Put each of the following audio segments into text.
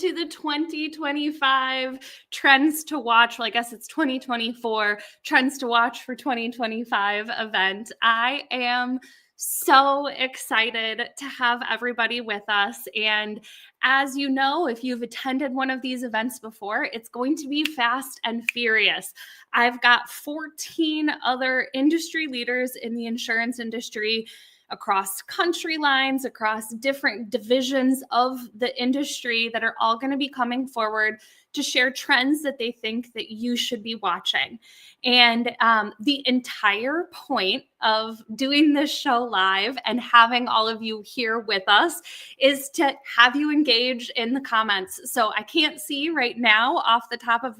to the 2025 Trends to Watch. Well, I guess it's 2024 Trends to Watch for 2025 event. I am so excited to have everybody with us. And as you know, if you've attended one of these events before, it's going to be fast and furious. I've got 14 other industry leaders in the insurance industry across country lines, across different divisions of the industry that are all going to be coming forward to share trends that they think that you should be watching. And the entire point of doing this show live and having all of you here with us is to have you engage in the comments. So I can't see right now off the top of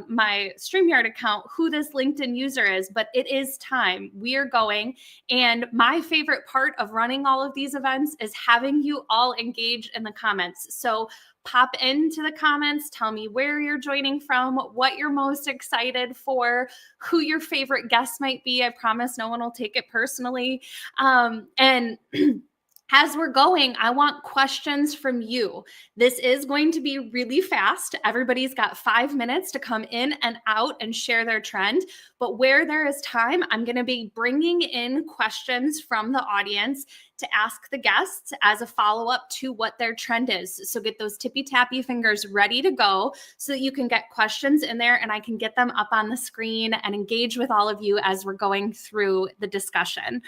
my StreamYard account who this LinkedIn user is, but it is time. We are going. And my favorite part of running all of these events is having you all engage in the comments. So pop into the comments, tell me where you're joining from, what you're most excited for, who your favorite guest might be. I promise no one will take it personally. And as we're going, I want questions from you. This is going to be really fast. Everybody's got 5 minutes to come in and out and share their trend. But where there is time, I'm going to be bringing in questions from the audience to ask the guests as a follow-up to what their trend is. So get those tippy-tappy fingers ready to go so that you can get questions in there and I can get them up on the screen and engage with all of you as we're going through the discussion.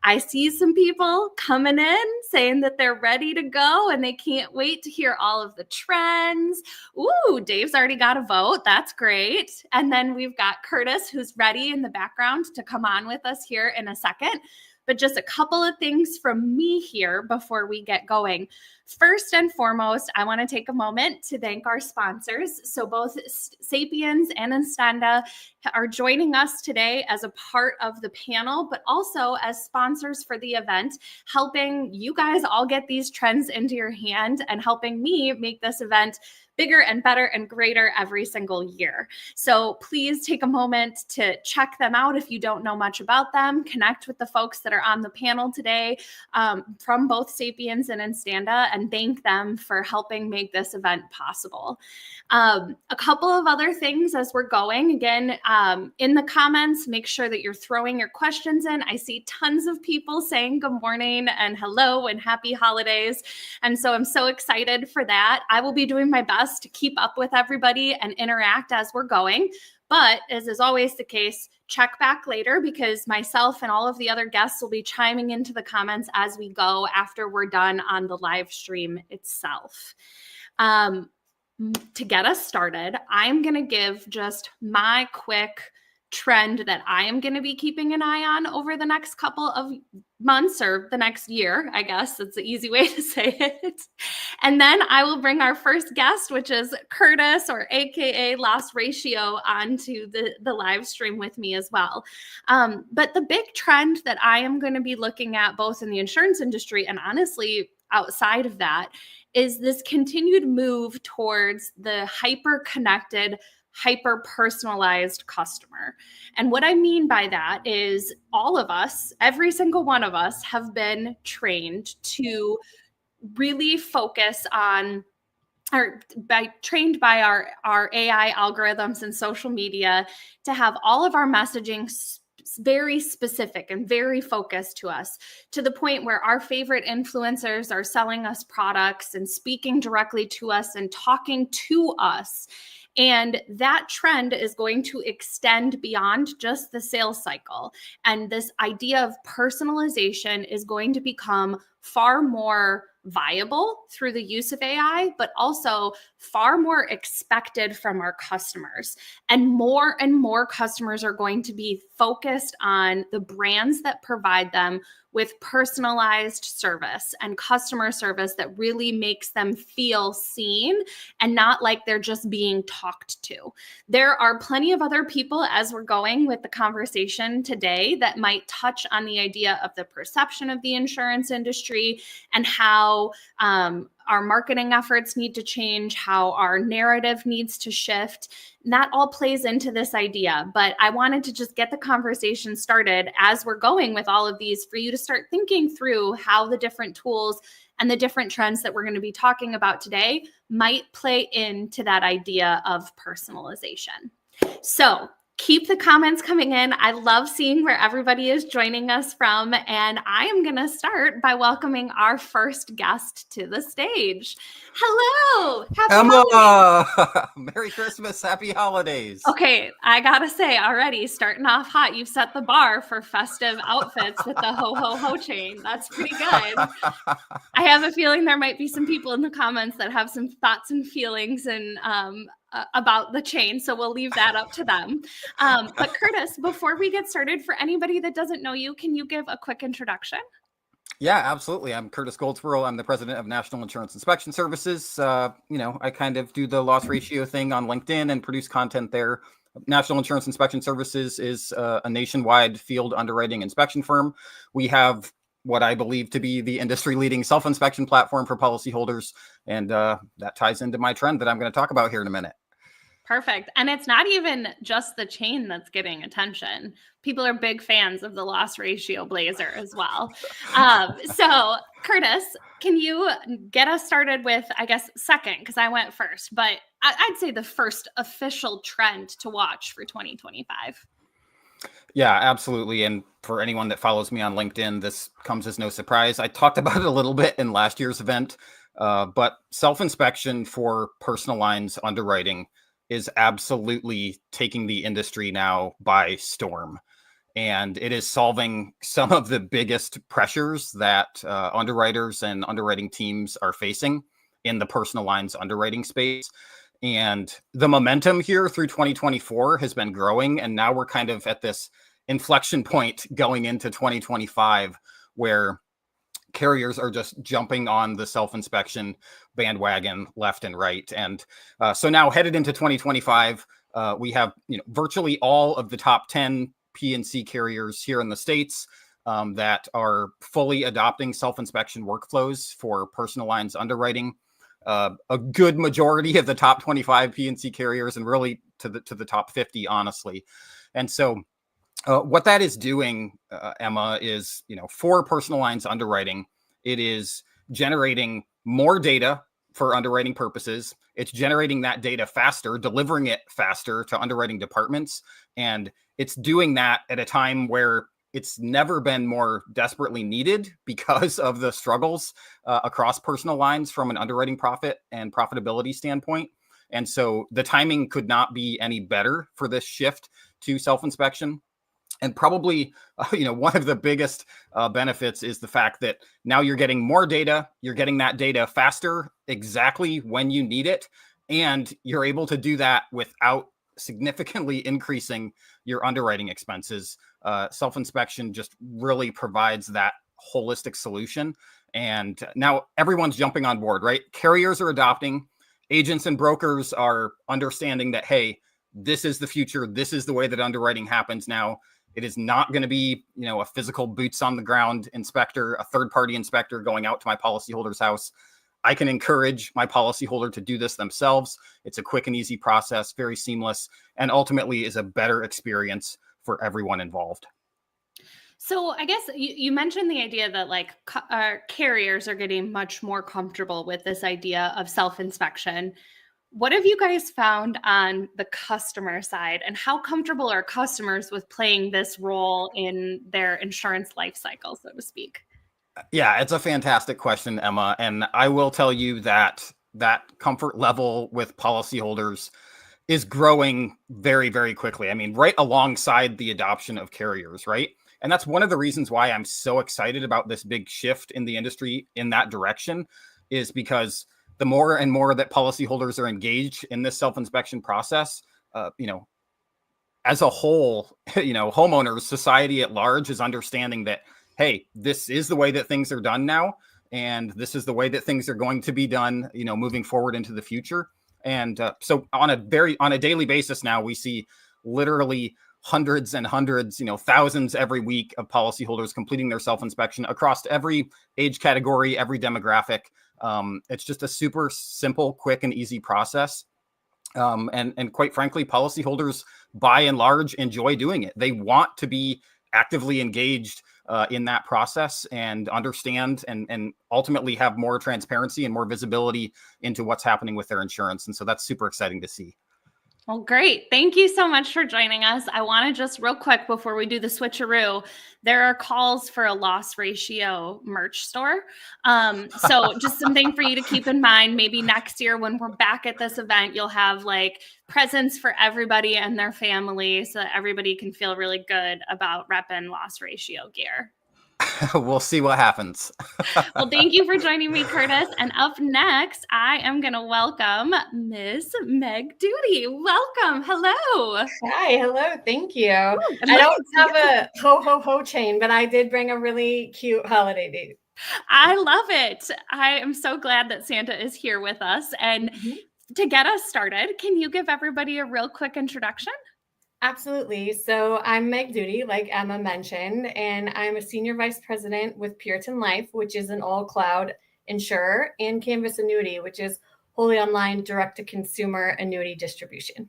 I see some people coming in saying that they're ready to go and they can't wait to hear all of the trends. Ooh, Dave's already got a vote. That's great. And then we've got Curtis, who's ready in the background to come on with us here in a second. But just a couple of things from me here before we get going. First and foremost, I want to take a moment to thank our sponsors. So both Sapiens and Instenda are joining us today as a part of the panel, but also as sponsors for the event, helping you guys all get these trends into your hand and helping me make this event bigger and better and greater every single year. So please take a moment to check them out if you don't know much about them. Connect with the folks that are on the panel today from both Sapiens and Instenda and thank them for helping make this event possible. A couple of other things as we're going. Again, in the comments, make sure that you're throwing your questions in. I see tons of people saying good morning and hello and happy holidays. And so I'm so excited for that. I will be doing my best to keep up with everybody and interact as we're going. But as is always the case, check back later because myself and all of the other guests will be chiming into the comments as we go after we're done on the live stream itself. To get us started, I'm going to give just my quick trend that I am going to be keeping an eye on over the next couple of months or the next year, I guess that's the easy way to say it. And then I will bring our first guest, which is Curtis or AKA Loss Ratio onto the live stream with me as well. But the big trend that I am going to be looking at both in the insurance industry and honestly outside of that is this continued move towards the hyper-connected, hyper-personalized customer. And what I mean by that is all of us, every single one of us have been trained to really focus on trained by our AI algorithms and social media to have all of our messaging very specific and very focused to us, to the point where our favorite influencers are selling us products and speaking directly to us and talking to us. And that trend is going to extend beyond just the sales cycle. And this idea of personalization is going to become far more viable through the use of AI, but also far more expected from our customers. And more customers are going to be focused on the brands that provide them with personalized service and customer service that really makes them feel seen and not like they're just being talked to. There are plenty of other people as we're going with the conversation today that might touch on the idea of the perception of the insurance industry and how our marketing efforts need to change, how our narrative needs to shift. And that all plays into this idea. But I wanted to just get the conversation started as we're going with all of these for you to start thinking through how the different tools And the different trends that we're going to be talking about today might play into that idea of personalization. So keep the comments coming in. I love seeing where everybody is joining us from. And I am going to start by welcoming our first guest to the stage. Hello. Happy Emma, Merry Christmas, Happy Holidays. Okay, I gotta say already, starting off hot, you've set the bar for festive outfits with the ho ho ho chain. That's pretty good. I have a feeling there might be some people in the comments that have some thoughts and feelings and about the chain, so we'll leave that up to them. But Curtis, before we get started, for anybody that doesn't know you, can you give a quick introduction? Yeah, absolutely. I'm Curtis Goldsborough. I'm the president of National Insurance Inspection Services. I kind of do the loss ratio thing on LinkedIn and produce content there. National Insurance Inspection Services is a nationwide field underwriting inspection firm. We have what I believe to be the industry-leading self-inspection platform for policyholders, and that ties into my trend that I'm going to talk about here in a minute. Perfect. And it's not even just the chain that's getting attention. People are big fans of the loss ratio blazer as well. So Curtis, can you get us started with, I guess, second, because I went first, but I'd say the first official trend to watch for 2025. Yeah, absolutely. And for anyone that follows me on LinkedIn, this comes as no surprise. I talked about it a little bit in last year's event, but self-inspection for personal lines underwriting is absolutely taking the industry now by storm. And it is solving some of the biggest pressures that underwriters and underwriting teams are facing in the personal lines underwriting space. And the momentum here through 2024 has been growing. And now we're kind of at this inflection point going into 2025 where carriers are just jumping on the self-inspection bandwagon left and right. And so now headed into 2025, we have virtually all of the top 10 P&C carriers here in the States that are fully adopting self-inspection workflows for personal lines underwriting. A good majority of the top 25 P&C carriers, and really to the top 50, honestly. And so what that is doing, Emma, is, for personal lines underwriting, it is generating more data for underwriting purposes. It's generating that data faster, delivering it faster to underwriting departments. And it's doing that at a time where it's never been more desperately needed because of the struggles across personal lines from an underwriting profit and profitability standpoint. And so the timing could not be any better for this shift to self-inspection. And probably, one of the biggest benefits is the fact that now you're getting more data, you're getting that data faster, exactly when you need it, and you're able to do that without significantly increasing your underwriting expenses. Self-inspection just really provides that holistic solution. And now everyone's jumping on board, right? Carriers are adopting, agents and brokers are understanding that, hey, this is the future. This is the way that underwriting happens now. It is not going to be, a physical boots on the ground inspector, a third party inspector going out to my policyholder's house. I can encourage my policyholder to do this themselves. It's a quick and easy process, very seamless, and ultimately is a better experience for everyone involved. So I guess you mentioned the idea that carriers are getting much more comfortable with this idea of self-inspection. What have you guys found on the customer side, and how comfortable are customers with playing this role in their insurance life cycle, so to speak? Yeah, it's a fantastic question, Emma. And I will tell you that comfort level with policyholders is growing very, very quickly. I mean, right alongside the adoption of carriers, right? And that's one of the reasons why I'm so excited about this big shift in the industry in that direction, is because the more and more that policyholders are engaged in this self-inspection process, as a whole, homeowners, society at large is understanding that, hey, this is the way that things are done now. And this is the way that things are going to be done, moving forward into the future. And so on a daily basis now, we see literally hundreds and hundreds, thousands every week of policyholders completing their self-inspection across every age category, every demographic. It's just a super simple, quick, and easy process. And quite frankly, policyholders, by and large, enjoy doing it. They want to be actively engaged in that process and understand and ultimately have more transparency and more visibility into what's happening with their insurance. And so that's super exciting to see. Well, great. Thank you so much for joining us. I want to just real quick before we do the switcheroo, there are calls for a loss ratio merch store. So just something for you to keep in mind. Maybe next year when we're back at this event, you'll have like presents for everybody and their family so that everybody can feel really good about repping loss ratio gear. We'll see what happens. Well, thank you for joining me, Curtis. And up next, I am going to welcome Ms. Meg Duty. Welcome. Hello. Hi. Hello. Thank you. I don't have a ho chain, but I did bring a really cute holiday date. I love it. I am so glad that Santa is here with us. And to get us started, can you give everybody a real quick introduction? Absolutely. So I'm Meg Duty, like Emma mentioned, and I'm a senior vice president with Puritan Life, which is an all-cloud insurer, and Canvas Annuity, which is wholly online direct-to-consumer annuity distribution.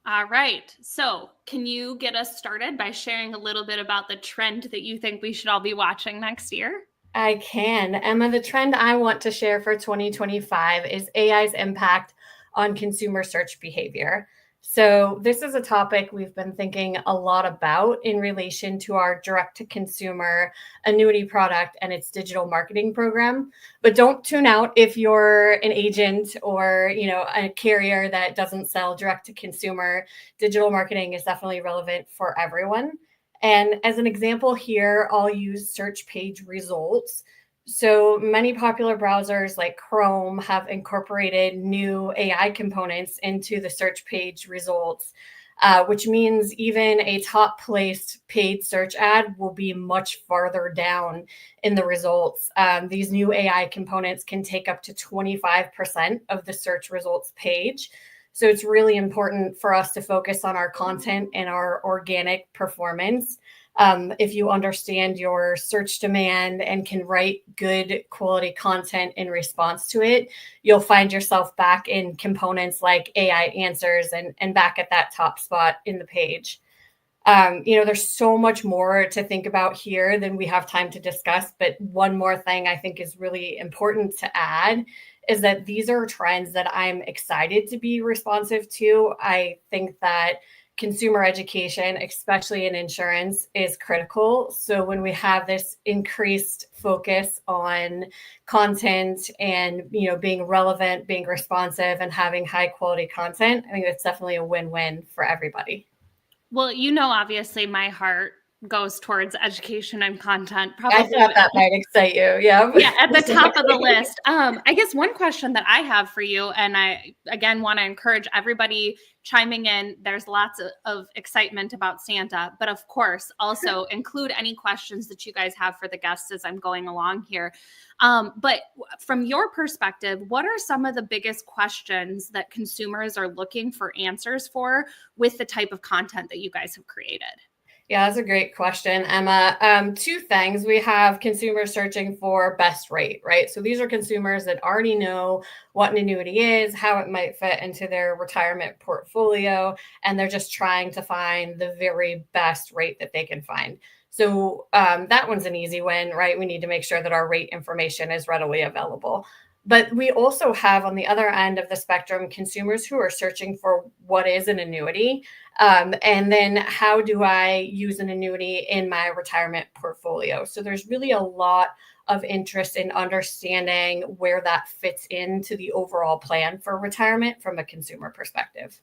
All right. So can you get us started by sharing a little bit about the trend that you think we should all be watching next year? I can. Emma, the trend I want to share for 2025 is AI's impact on consumer search behavior. So this is a topic we've been thinking a lot about in relation to our direct-to-consumer annuity product and its digital marketing program. But don't tune out if you're an agent or, a carrier that doesn't sell direct-to-consumer. Digital marketing is definitely relevant for everyone. And as an example here, I'll use search page results. So many popular browsers like Chrome have incorporated new AI components into the search page results, which means even a top placed paid search ad will be much farther down in the results. These new AI components can take up to 25% of the search results page. So it's really important for us to focus on our content and our organic performance. If you understand your search demand and can write good quality content in response to it, you'll find yourself back in components like AI answers and back at that top spot in the page. There's so much more to think about here than we have time to discuss. But one more thing I think is really important to add is that these are trends that I'm excited to be responsive to. I think that consumer education, especially in insurance, is critical. So when we have this increased focus on content and, being relevant, being responsive, and having high quality content, I think that's definitely a win-win for everybody. Well, obviously my heart goes towards education and content. Probably. I thought that might excite you. Yeah. Yeah, at the top of the list. I guess one question that I have for you, and I, again, want to encourage everybody chiming in. There's lots of excitement about Santa, but of course, also include any questions that you guys have for the guests as I'm going along here. But from your perspective, what are some of the biggest questions that consumers are looking for answers for with the type of content that you guys have created? Yeah, that's a great question, Emma. Two things. We have consumers searching for best rate, right? So these are consumers that already know what an annuity is, how it might fit into their retirement portfolio, and they're just trying to find the very best rate that they can find. So that one's an easy win, right? We need to make sure that our rate information is readily available. But we also have on the other end of the spectrum, consumers who are searching for what is an annuity. And then how do I use an annuity in my retirement portfolio? So there's really a lot of interest in understanding where that fits into the overall plan for retirement from a consumer perspective.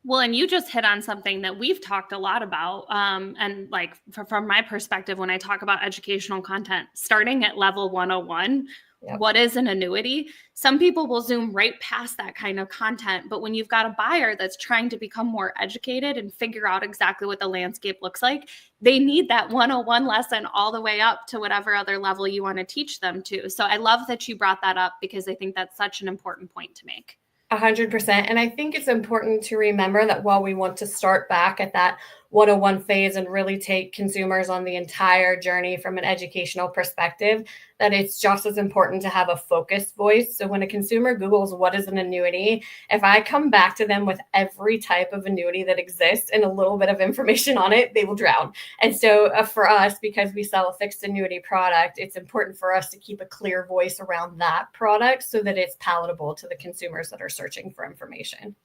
Well, and you just hit on something that we've talked a lot about. And like from my perspective, when I talk about educational content, starting at level 101, yep. What is an annuity? Some people will zoom right past that kind of content. But when you've got a buyer that's trying to become more educated and figure out exactly what the landscape looks like, they need that 101 lesson all the way up to whatever other level you want to teach them to. So I love that you brought that up because I think that's such an important point to make. 100%. And I think it's important to remember that while we want to start back at that 101 phase and really take consumers on the entire journey from an educational perspective, that it's just as important to have a focused voice. So when a consumer Googles what is an annuity, if I come back to them with every type of annuity that exists and a little bit of information on it, they will drown. And so for us, because we sell a fixed annuity product, it's important for us to keep a clear voice around that product so that it's palatable to the consumers that are searching for information.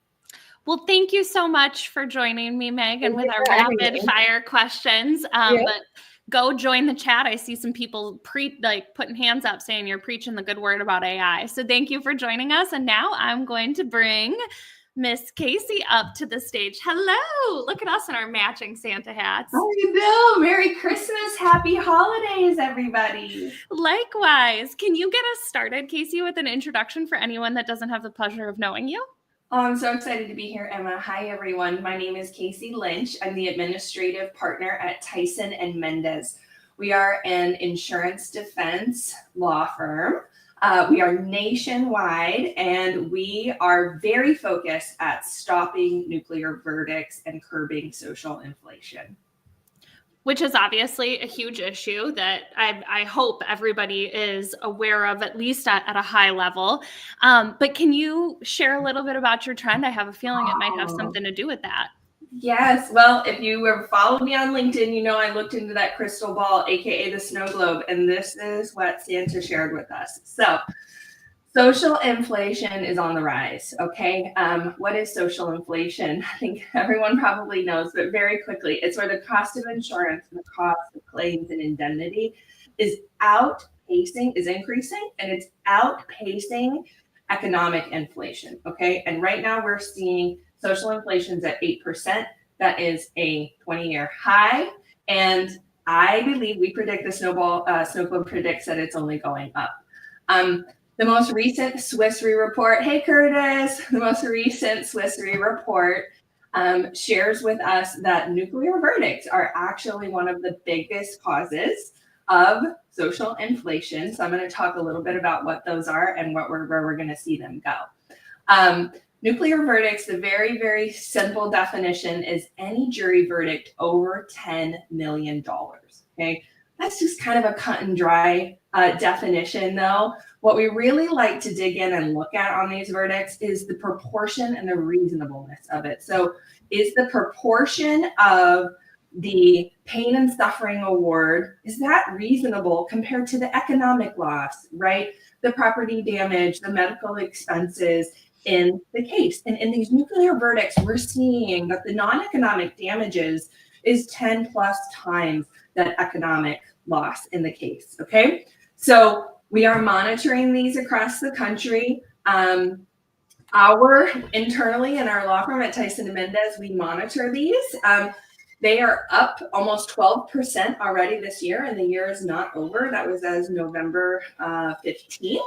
Well, thank you so much for joining me, Meg, and with our rapid fire questions. But go join the chat. I see some people putting hands up saying you're preaching the good word about AI. So thank you for joining us. And now I'm going to bring Miss Cayce up to the stage. Hello. Look at us in our matching Santa hats. How do you do? Merry Christmas. Happy holidays, everybody. Likewise. Can you get us started, Cayce, with an introduction for anyone that doesn't have the pleasure of knowing you? Oh, I'm so excited to be here, Emma. Hi, everyone. My name is Cayce Lynch. I'm the administrative partner at Tyson and Mendez. We are an insurance defense law firm. We are nationwide, and we are very focused at stopping nuclear verdicts and curbing social inflation. Which is obviously a huge issue that I hope everybody is aware of, at least at a high level. But can you share a little bit about your trend? I have a feeling it might have something to do with that. Yes. Well, if you have followed me on LinkedIn, you know I looked into that crystal ball, aka the snow globe, and this is what Santa shared with us. So social inflation is on the rise, okay? What is social inflation? I think everyone probably knows, but very quickly, it's where the cost of insurance and the cost of claims and indemnity is increasing, and it's outpacing economic inflation, okay? And right now we're seeing social inflation's at 8%. That is a 20-year high, and I believe we predict the snow globe predicts that it's only going up. The most recent Swiss Re report, hey Curtis, the most recent Swiss Re report shares with us that nuclear verdicts are actually one of the biggest causes of social inflation. So I'm going to talk a little bit about what those are and where we're going to see them go. Nuclear verdicts, the very, very simple definition is any jury verdict over $10 million, okay? That's just kind of a cut and dry definition, though. What we really like to dig in and look at on these verdicts is the proportion and the reasonableness of it. So is the proportion of the pain and suffering award, is that reasonable compared to the economic loss, right? The property damage, the medical expenses in the case. And in these nuclear verdicts, we're seeing that the non-economic damages is 10 plus times that economic loss in the case, okay? So we are monitoring these across the country. Internally in our law firm at Tyson and Mendez, we monitor these. They are up almost 12% already this year, and the year is not over. That was as November 15th.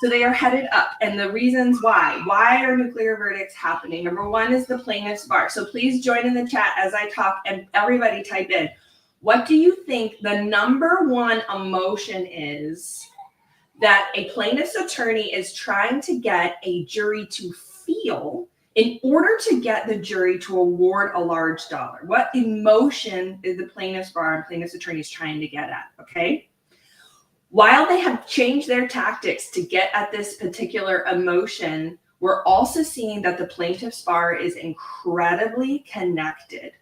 So they are headed up. And the reasons why are nuclear verdicts happening? Number one is the plaintiff's bar. So please join in the chat as I talk, and everybody type in, what do you think the number one emotion is that a plaintiff's attorney is trying to get a jury to feel in order to get the jury to award a large dollar? What emotion is the plaintiff's bar and plaintiff's attorneys trying to get at, okay? While they have changed their tactics to get at this particular emotion, we're also seeing that the plaintiff's bar is incredibly connected.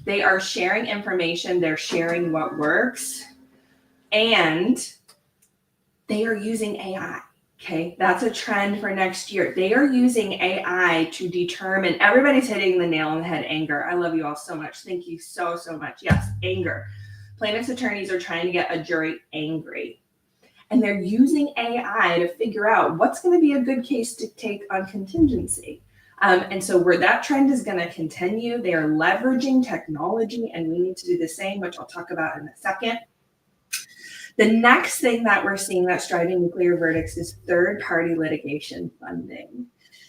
They are sharing information, they're sharing what works, and they are using AI. Okay, that's a trend for next year. They are using AI to determine, everybody's hitting the nail on the head, anger. I love you all so much. Thank you so much. Yes, anger. Plaintiffs' attorneys are trying to get a jury angry. And they're using AI to figure out what's going to be a good case to take on contingency. And so where that trend is going to continue, they are leveraging technology, and we need to do the same, which I'll talk about in a second. The next thing that we're seeing that's driving nuclear verdicts is third-party litigation funding.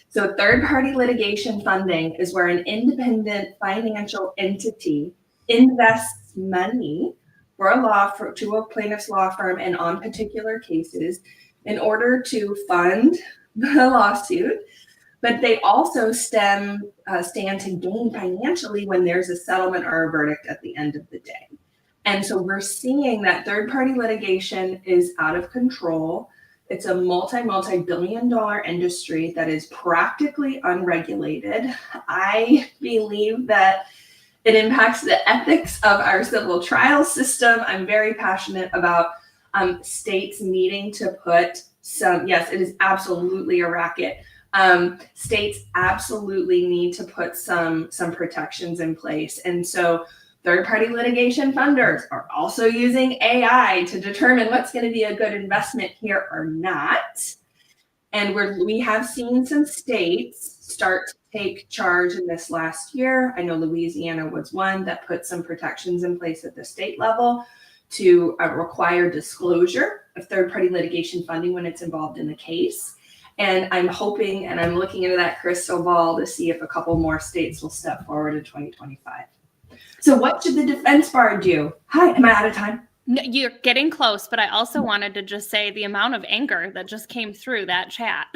So third-party litigation funding is where an independent financial entity invests money to a plaintiff's law firm and on particular cases in order to fund the lawsuit, but they also stand to gain financially when there's a settlement or a verdict at the end of the day. And so we're seeing that third-party litigation is out of control. It's a multi-billion-dollar industry that is practically unregulated. I believe that it impacts the ethics of our civil trial system. I'm very passionate about states needing to put some, yes, it is absolutely a racket. States absolutely need to put some protections in place. And so third-party litigation funders are also using AI to determine what's going to be a good investment here or not. And we have seen some states start to take charge in this last year. I know Louisiana was one that put some protections in place at the state level to require disclosure of third-party litigation funding when it's involved in the case. And I'm hoping, and I'm looking into that crystal ball to see if a couple more states will step forward in 2025. So what should the defense bar do? Hi, am I out of time? No, you're getting close, but I also wanted to just say the amount of anger that just came through that chat.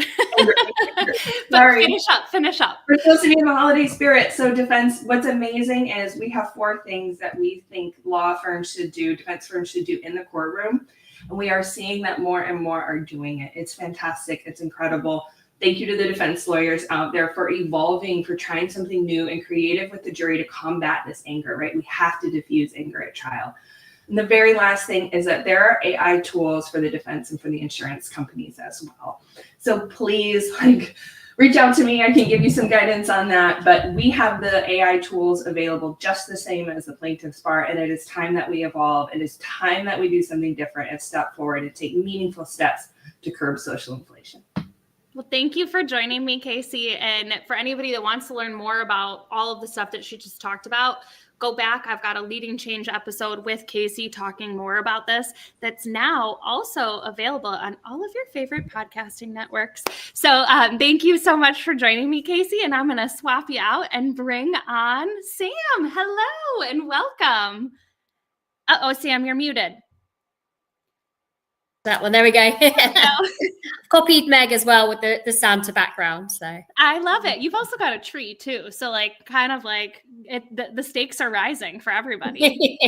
Sorry. Finish up. We're supposed to be in the holiday spirit. So defense, what's amazing is we have 4 things that we think law firms should do, defense firms should do in the courtroom. And we are seeing that more and more are doing it. It's fantastic. It's incredible. Thank you to the defense lawyers out there for evolving, for trying something new and creative with the jury to combat this anger, right? We have to diffuse anger at trial. And the very last thing is that there are AI tools for the defense and for the insurance companies as well. So please, reach out to me. I can give you some guidance on that. But we have the AI tools available just the same as the plaintiff's bar. And it is time that we evolve. It is time that we do something different and step forward and take meaningful steps to curb social inflation. Well, thank you for joining me, Cayce. And for anybody that wants to learn more about all of the stuff that she just talked about, go back. I've got a Leading Change episode with Cayce talking more about this that's now also available on all of your favorite podcasting networks. So thank you so much for joining me, Cayce. And I'm going to swap you out and bring on Sam. Hello and welcome. Uh-oh, Sam, you're muted. That one. There we go. Copied Meg as well with the Santa background. So I love it. You've also got a tree too. So the stakes are rising for everybody.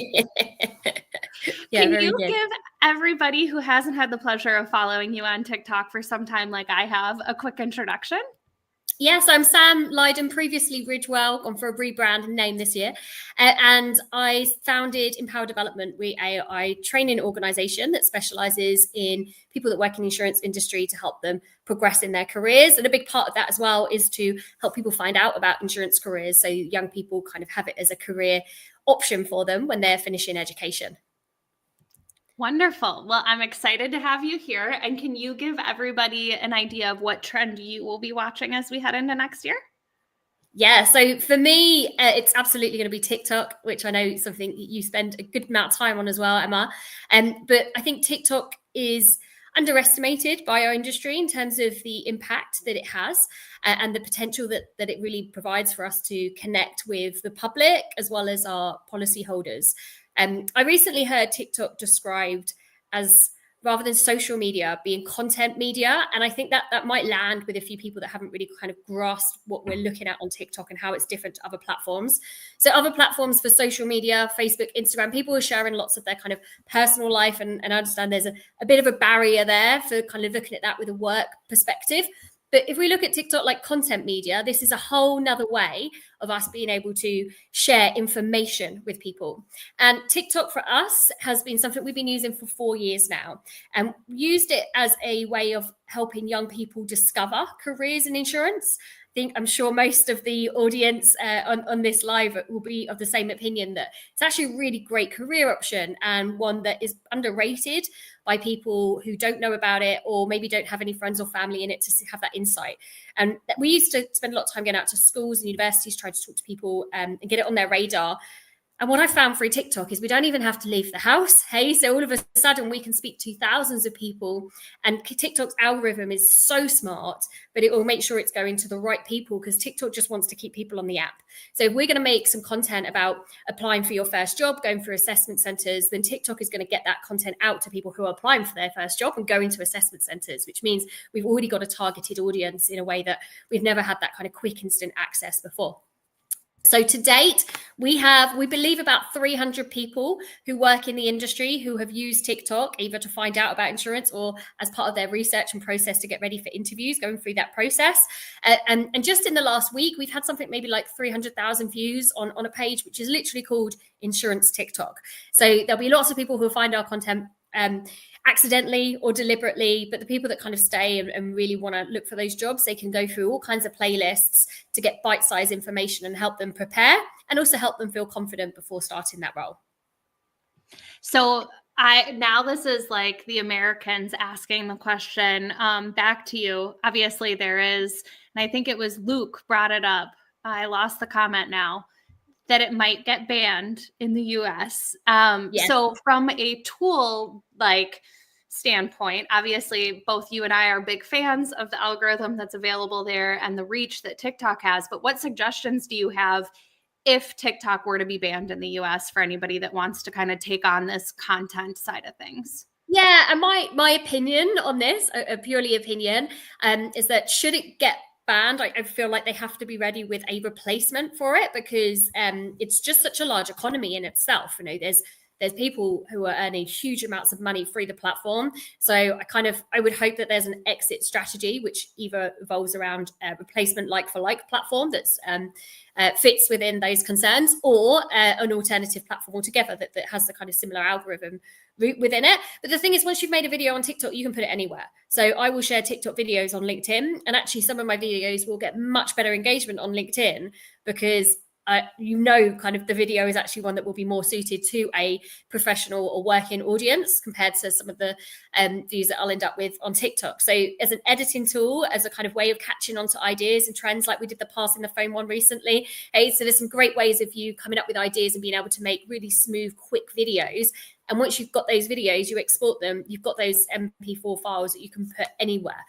Yeah, Can you good. give everybody who hasn't had the pleasure of following you on TikTok for some time like I have a quick introduction? Yes, I'm Sam Lydon, previously Ridgewell, gone for a rebrand name this year. And I founded Empower Development. We're a training organization that specializes in people that work in the insurance industry to help them progress in their careers. And a big part of that as well is to help people find out about insurance careers. So young people kind of have it as a career option for them when they're finishing education. Wonderful. Well, I'm excited to have you here. And can you give everybody an idea of what trend you will be watching as we head into next year? Yeah, so for me, it's absolutely going to be TikTok, which I know is something you spend a good amount of time on as well, Emma. But I think TikTok is underestimated by our industry in terms of the impact that it has and the potential that it really provides for us to connect with the public as well as our policyholders. I recently heard TikTok described as, rather than social media, being content media. And I think that might land with a few people that haven't really kind of grasped what we're looking at on TikTok and how it's different to other platforms. So other platforms for social media, Facebook, Instagram, people are sharing lots of their kind of personal life. And I understand there's a bit of a barrier there for kind of looking at that with a work perspective. But if we look at TikTok like content media, this is a whole nother way of us being able to share information with people. And TikTok for us has been something we've been using for 4 years now, and used it as a way of helping young people discover careers in insurance. I'm sure most of the audience on this live will be of the same opinion that it's actually a really great career option and one that is underrated by people who don't know about it or maybe don't have any friends or family in it to have that insight. And we used to spend a lot of time getting out to schools and universities trying to talk to people and get it on their radar. And what I found through TikTok is we don't even have to leave the house. Hey, so all of a sudden we can speak to thousands of people, and TikTok's algorithm is so smart, but it will make sure it's going to the right people, because TikTok just wants to keep people on the app. So if we're going to make some content about applying for your first job, going through assessment centers, then TikTok is going to get that content out to people who are applying for their first job and going to assessment centers, which means we've already got a targeted audience in a way that we've never had that kind of quick instant access before. So to date, we believe about 300 people who work in the industry who have used TikTok either to find out about insurance or as part of their research and process to get ready for interviews, going through that process. And just in the last week, we've had something maybe like 300,000 views on a page, which is literally called Insurance TikTok. So there'll be lots of people who find our content accidentally or deliberately, but the people that kind of stay and really want to look for those jobs, they can go through all kinds of playlists to get bite-sized information and help them prepare, and also help them feel confident before starting that role. So now this is like the Americans asking the question, back to you. Obviously there is, and I think it was Luke brought it up, I lost the comment now, that it might get banned in the US. Yes. So from a tool like standpoint, obviously both you and I are big fans of the algorithm that's available there and the reach that TikTok has, but what suggestions do you have if TikTok were to be banned in the US for anybody that wants to kind of take on this content side of things? Yeah, and my opinion on this, a purely opinion, is that should it get banned, I feel like they have to be ready with a replacement for it, because it's just such a large economy in itself. You know, there's people who are earning huge amounts of money through the platform. So I would hope that there's an exit strategy, which either revolves around a replacement like for like platform that's fits within those concerns, or an alternative platform altogether that has the kind of similar algorithm route within it. But the thing is, once you've made a video on TikTok, you can put it anywhere. So I will share TikTok videos on LinkedIn, and actually some of my videos will get much better engagement on LinkedIn, because kind of the video is actually one that will be more suited to a professional or working audience compared to some of the views that I'll end up with on TikTok. So as an editing tool, as a kind of way of catching onto ideas and trends, like we did the passing the phone one recently. So there's some great ways of you coming up with ideas and being able to make really smooth, quick videos. And once you've got those videos, you export them, you've got those MP4 files that you can put anywhere.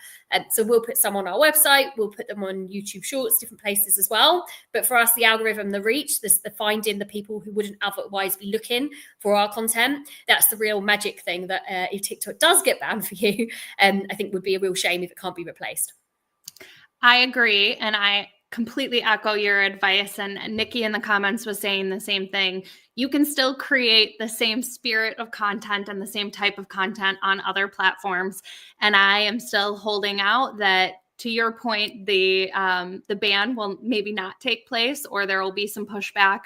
So we'll put some on our website, we'll put them on YouTube Shorts, different places as well. But for us, the algorithm, the reach, the finding the people who wouldn't otherwise be looking for our content, that's the real magic thing that if TikTok does get banned for you, I think would be a real shame if it can't be replaced. I agree. And I completely echo your advice. And Nikki in the comments was saying the same thing. You can still create the same spirit of content and the same type of content on other platforms. And I am still holding out that, to your point, the ban will maybe not take place, or there will be some pushback,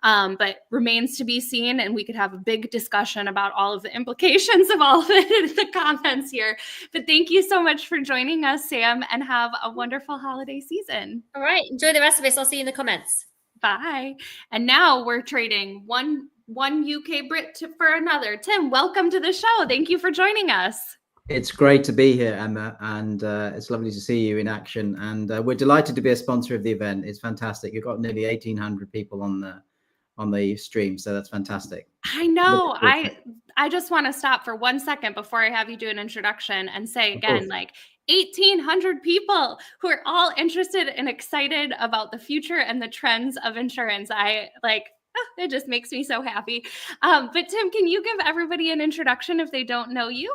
but remains to be seen. And we could have a big discussion about all of the implications of all of it in the comments here. But thank you so much for joining us, Sam, and have a wonderful holiday season. All right. Enjoy the rest of this. I'll see you in the comments. Bye. And now we're trading one UK Brit for another. Tim, welcome to the show. Thank you for joining us. It's great to be here, Emma, and it's lovely to see you in action. And we're delighted to be a sponsor of the event. It's fantastic. You've got nearly 1,800 people on the stream, so that's fantastic. I know. I just want to stop for 1 second before I have you do an introduction and say again, like 1,800 people who are all interested and excited about the future and the trends of insurance. It just makes me so happy. But Tim, can you give everybody an introduction if they don't know you?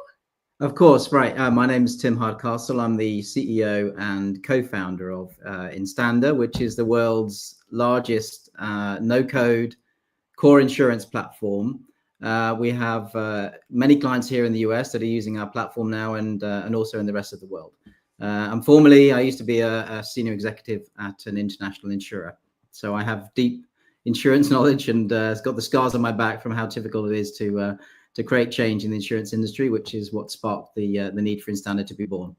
Of course, right. My name is Tim Hardcastle. I'm the CEO and co-founder of Instander, which is the world's largest no-code core insurance platform. We have many clients here in the US that are using our platform now, and also in the rest of the world. And formerly, I used to be a senior executive at an international insurer. So I have deep insurance knowledge, and it's got the scars on my back from how difficult it is to create change in the insurance industry, which is what sparked the need for Instander to be born.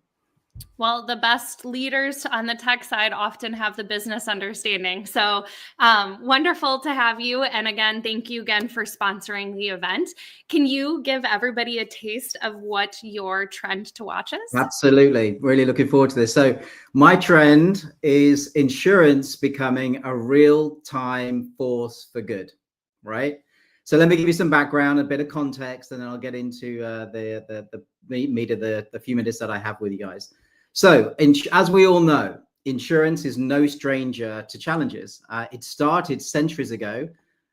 Well, the best leaders on the tech side often have the business understanding. So wonderful to have you. And again, thank you again for sponsoring the event. Can you give everybody a taste of what your trend to watch is? Absolutely. Really looking forward to this. So my trend is insurance becoming a real-time force for good. right? So let me give you some background, a bit of context, and then I'll get into the meat of the few minutes that I have with you guys. So as we all know, insurance is no stranger to challenges. It started centuries ago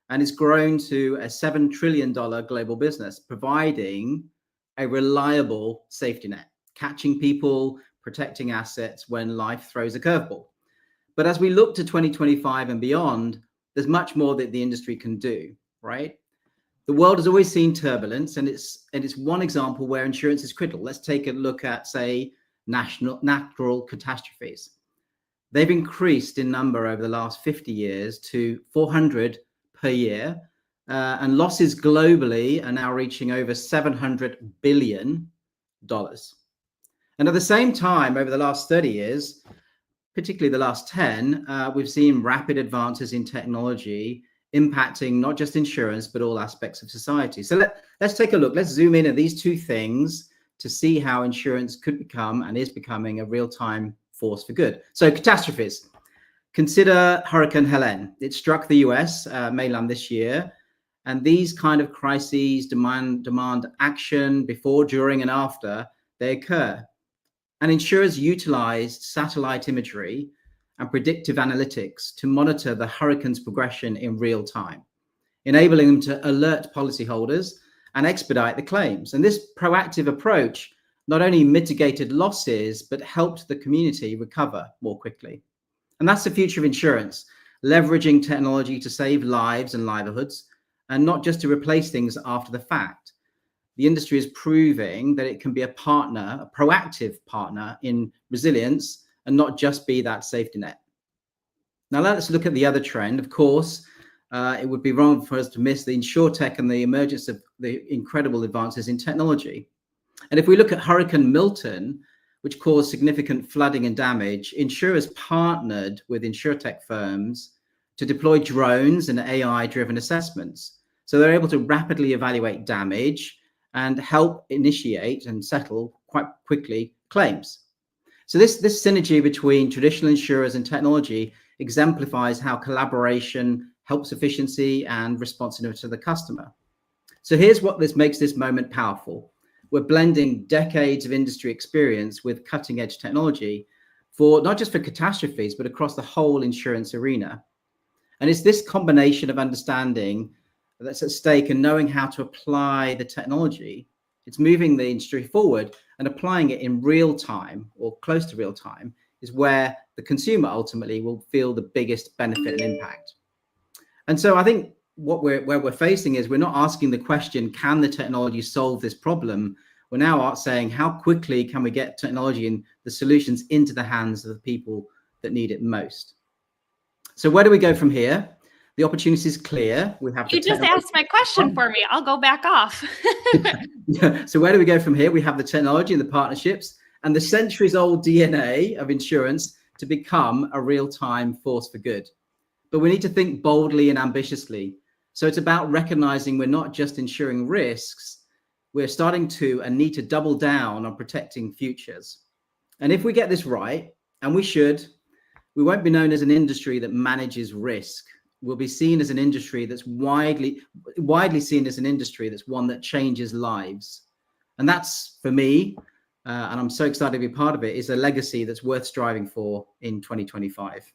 and it's grown to a $7 trillion global business, providing a reliable safety net, catching people, protecting assets when life throws a curveball. But as we look to 2025 and beyond, there's much more that the industry can do, right? The world has always seen turbulence, and it's one example where insurance is critical. Let's take a look at, say, natural catastrophes. They've increased in number over the last 50 years to 400 per year, and losses globally are now reaching over $700 billion. And at the same time, over the last 30 years, particularly the last 10, we've seen rapid advances in technology impacting not just insurance, but all aspects of society. So let's take a look. Let's zoom in at these two things to see how insurance could become and is becoming a real-time force for good. So catastrophes. Consider Hurricane Helene. It struck the US mainland this year. And these kind of crises demand action before, during, and after they occur. And insurers utilized satellite imagery and predictive analytics to monitor the hurricane's progression in real time, enabling them to alert policyholders and expedite the claims. And this proactive approach not only mitigated losses, but helped the community recover more quickly. And that's the future of insurance, leveraging technology to save lives and livelihoods, and not just to replace things after the fact. The industry is proving that it can be a partner, a proactive partner in resilience, and not just be that safety net. Now let's look at the other trend. Of course, it would be wrong for us to miss the insurtech and the emergence of the incredible advances in technology. And if we look at Hurricane Milton, which caused significant flooding and damage, insurers partnered with insurtech firms to deploy drones and AI-driven assessments. So they're able to rapidly evaluate damage and help initiate and settle quite quickly claims. So this synergy between traditional insurers and technology exemplifies how collaboration helps efficiency and responsiveness to the customer. So here's what makes this moment powerful. We're blending decades of industry experience with cutting edge technology for not just for catastrophes, but across the whole insurance arena. And it's this combination of understanding that's at stake and knowing how to apply the technology. It's moving the industry forward, and applying it in real time or close to real time is where the consumer ultimately will feel the biggest benefit and impact. And so I think where we're facing is we're not asking the question, can the technology solve this problem? We're now saying, how quickly can we get technology and the solutions into the hands of the people that need it most? So where do we go from here? The opportunity is clear. We have. You just asked my question for me. I'll go back off. So where do we go from here? We have the technology and the partnerships and the centuries-old DNA of insurance to become a real-time force for good. But we need to think boldly and ambitiously. So it's about recognizing we're not just insuring risks, we're starting to and need to double down on protecting futures. And if we get this right, and we should, we won't be known as an industry that manages risk. We'll be seen as an industry that's widely seen as an industry that's one that changes lives. And that's, for me, and I'm so excited to be part of it, is a legacy that's worth striving for in 2025.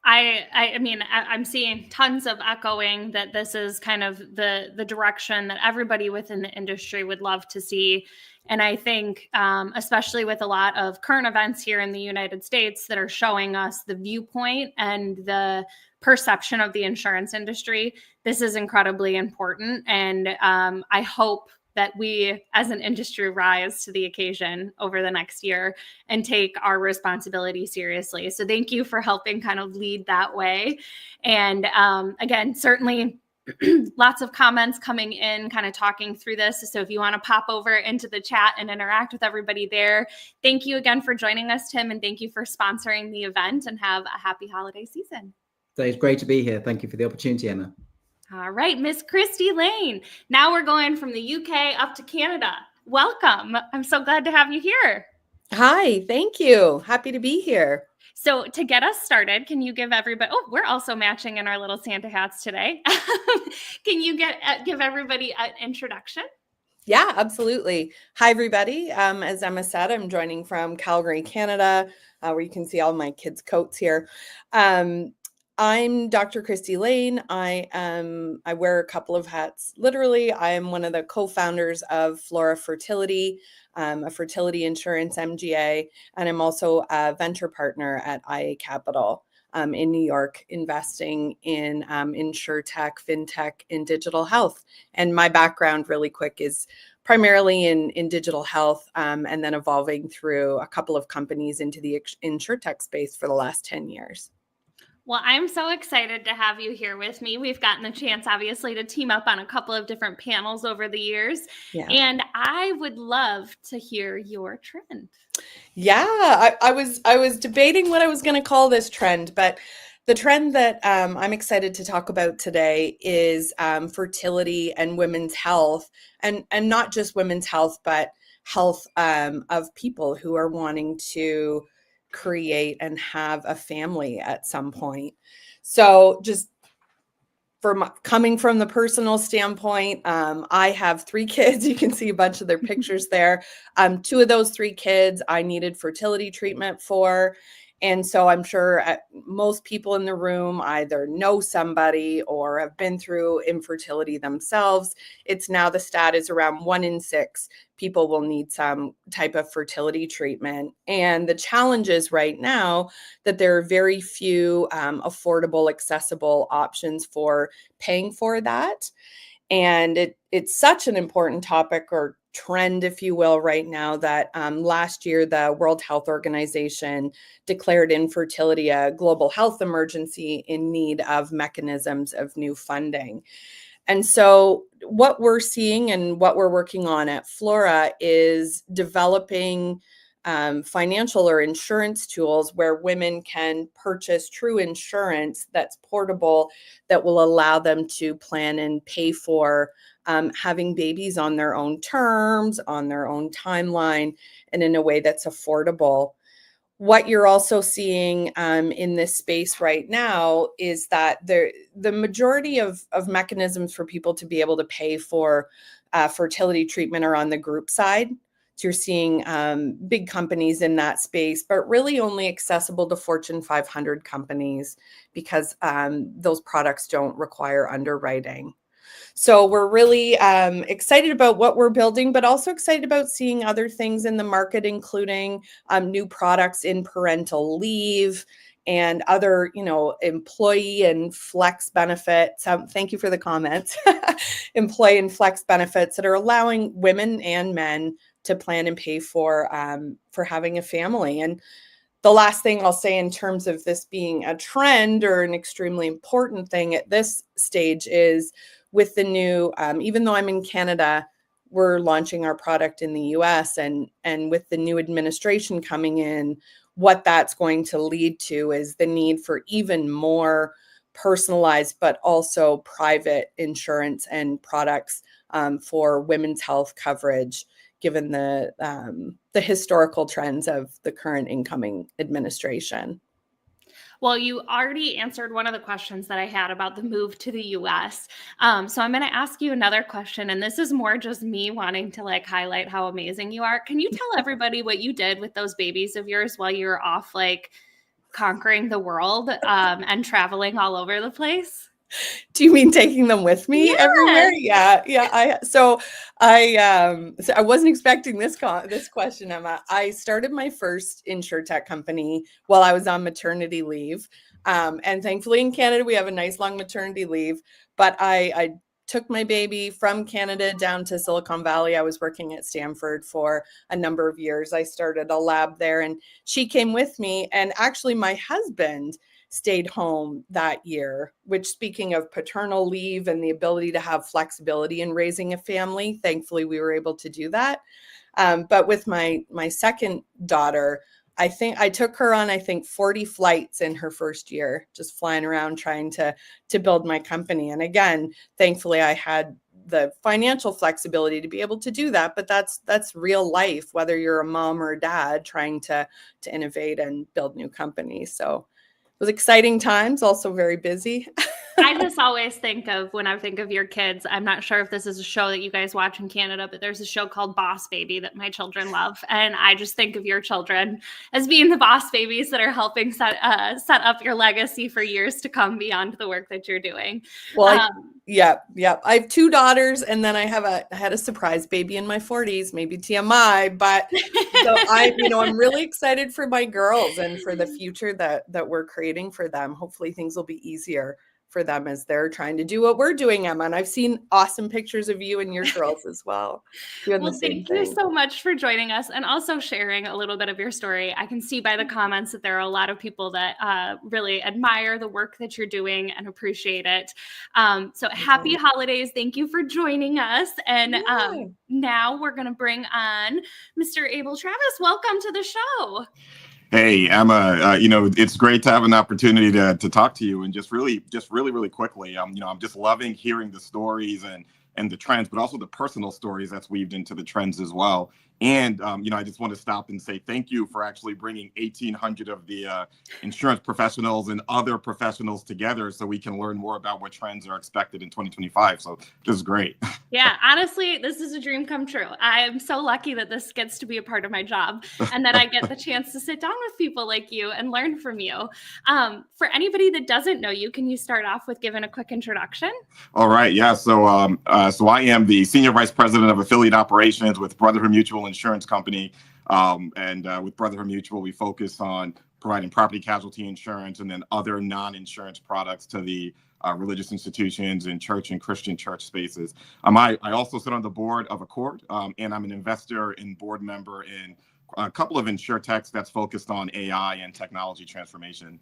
I mean, I'm seeing tons of echoing that this is kind of the direction that everybody within the industry would love to see. And I think, especially with a lot of current events here in the United States that are showing us the viewpoint and the perception of the insurance industry, this is incredibly important. And I hope that we as an industry rise to the occasion over the next year and take our responsibility seriously. So thank you for helping kind of lead that way. And again, certainly lots of comments coming in, kind of talking through this. So if you want to pop over into the chat and interact with everybody there, thank you again for joining us, Tim, and thank you for sponsoring the event, and have a happy holiday season. It's great to be here. Thank you for the opportunity, Emma. All right, Miss Christy Lane. Now we're going from the UK up to Canada. Welcome. I'm so glad to have you here. Hi, thank you. Happy to be here. So to get us started, can you give everybody, oh, we're also matching in our little Santa hats today. Can you give everybody an introduction? Yeah, absolutely. Hi, everybody. As Emma said, I'm joining from Calgary, Canada, where you can see all my kids' coats here. I'm Dr. Christy Lane. I wear a couple of hats. Literally, I am one of the co-founders of Flora Fertility, a fertility insurance MGA, and I'm also a venture partner at IA Capital in New York, investing in insurtech, fintech, and digital health. And my background, really quick, is primarily in digital health, and then evolving through a couple of companies into the insurtech space for the last 10 years. Well, I'm so excited to have you here with me. We've gotten the chance, obviously, to team up on a couple of different panels over the years. Yeah. And I would love to hear your trend. Yeah, I was debating what I was going to call this trend, but the trend that I'm excited to talk about today is fertility and women's health, and not just women's health, but health of people who are wanting to create and have a family at some point. So just coming from the personal standpoint, I have 3 kids. You can see a bunch of their pictures there. 2 of those 3 kids I needed fertility treatment for. And so I'm sure most people in the room either know somebody or have been through infertility themselves. It's now the stat is around 1 in 6 people will need some type of fertility treatment. And the challenge is right now that there are very few affordable, accessible options for paying for that. And it's such an important topic or trend, if you will, right now that last year the World Health Organization declared infertility a global health emergency in need of mechanisms of new funding. And so what we're seeing and what we're working on at Flora is developing financial or insurance tools where women can purchase true insurance that's portable, that will allow them to plan and pay for having babies on their own terms, on their own timeline, and in a way that's affordable. What you're also seeing in this space right now is that the majority of mechanisms for people to be able to pay for fertility treatment are on the group side. So you're seeing big companies in that space, but really only accessible to Fortune 500 companies because those products don't require underwriting. So we're really excited about what we're building, but also excited about seeing other things in the market, including new products in parental leave and other, employee and flex benefits. Thank you for the comments. Employee and flex benefits that are allowing women and men to plan and pay for having a family. And the last thing I'll say in terms of this being a trend or an extremely important thing at this stage is with the new, even though I'm in Canada, we're launching our product in the US, and with the new administration coming in, what that's going to lead to is the need for even more personalized, but also private insurance and products for women's health coverage, given the historical trends of the current incoming administration. Well, you already answered one of the questions that I had about the move to the US. So I'm going to ask you another question, and this is more just me wanting to highlight how amazing you are. Can you tell everybody what you did with those babies of yours while you were off conquering the world and traveling all over the place? Do you mean taking them with me everywhere? Yeah. I wasn't expecting this question, Emma. I started my first insurtech company while I was on maternity leave. And thankfully in Canada, we have a nice long maternity leave, but I took my baby from Canada down to Silicon Valley. I was working at Stanford for a number of years. I started a lab there and she came with me. And actually my husband stayed home that year, which, speaking of paternal leave and the ability to have flexibility in raising a family, thankfully we were able to do that. But with my second daughter, I think I took her on 40 flights in her first year, just flying around trying to build my company. And again, thankfully I had the financial flexibility to be able to do that. But that's real life, whether you're a mom or a dad trying to innovate and build new companies. So it was exciting times, also very busy. I just always think of, when I think of your kids, I'm not sure if this is a show that you guys watch in Canada, but there's a show called Boss Baby that my children love. And I just think of your children as being the boss babies that are helping set up your legacy for years to come beyond the work that you're doing. Well, yeah. I have 2 daughters, and then I had a surprise baby in my 40s, maybe TMI, but so I'm really excited for my girls and for the future that we're creating for them. Hopefully things will be easier for them as they're trying to do what we're doing, Emma. And I've seen awesome pictures of you and your girls as well. Well, thank you so much for joining us and also sharing a little bit of your story. I can see by the comments that there are a lot of people that really admire the work that you're doing and appreciate it. So happy holidays. Thank you for joining us. And now we're going to bring on Mr. Abel Travis. Welcome to the show. Hey, Emma, it's great to have an opportunity to talk to you, and just really quickly, I'm just loving hearing the stories and the trends, but also the personal stories that's weaved into the trends as well. And, I just want to stop and say thank you for actually bringing 1,800 of the insurance professionals and other professionals together so we can learn more about what trends are expected in 2025. So this is great. Yeah, honestly, this is a dream come true. I am so lucky that this gets to be a part of my job and that I get the chance to sit down with people like you and learn from you. For anybody that doesn't know you, can you start off with giving a quick introduction? All right. Yeah. So I am the Senior Vice President of Affiliate Operations with Brotherhood Mutual Insurance Company. With Brotherhood Mutual, we focus on providing property casualty insurance and then other non-insurance products to the religious institutions and church and Christian church spaces. I also sit on the board of Accord, and I'm an investor and board member in a couple of insurtechs that's focused on AI and technology transformation.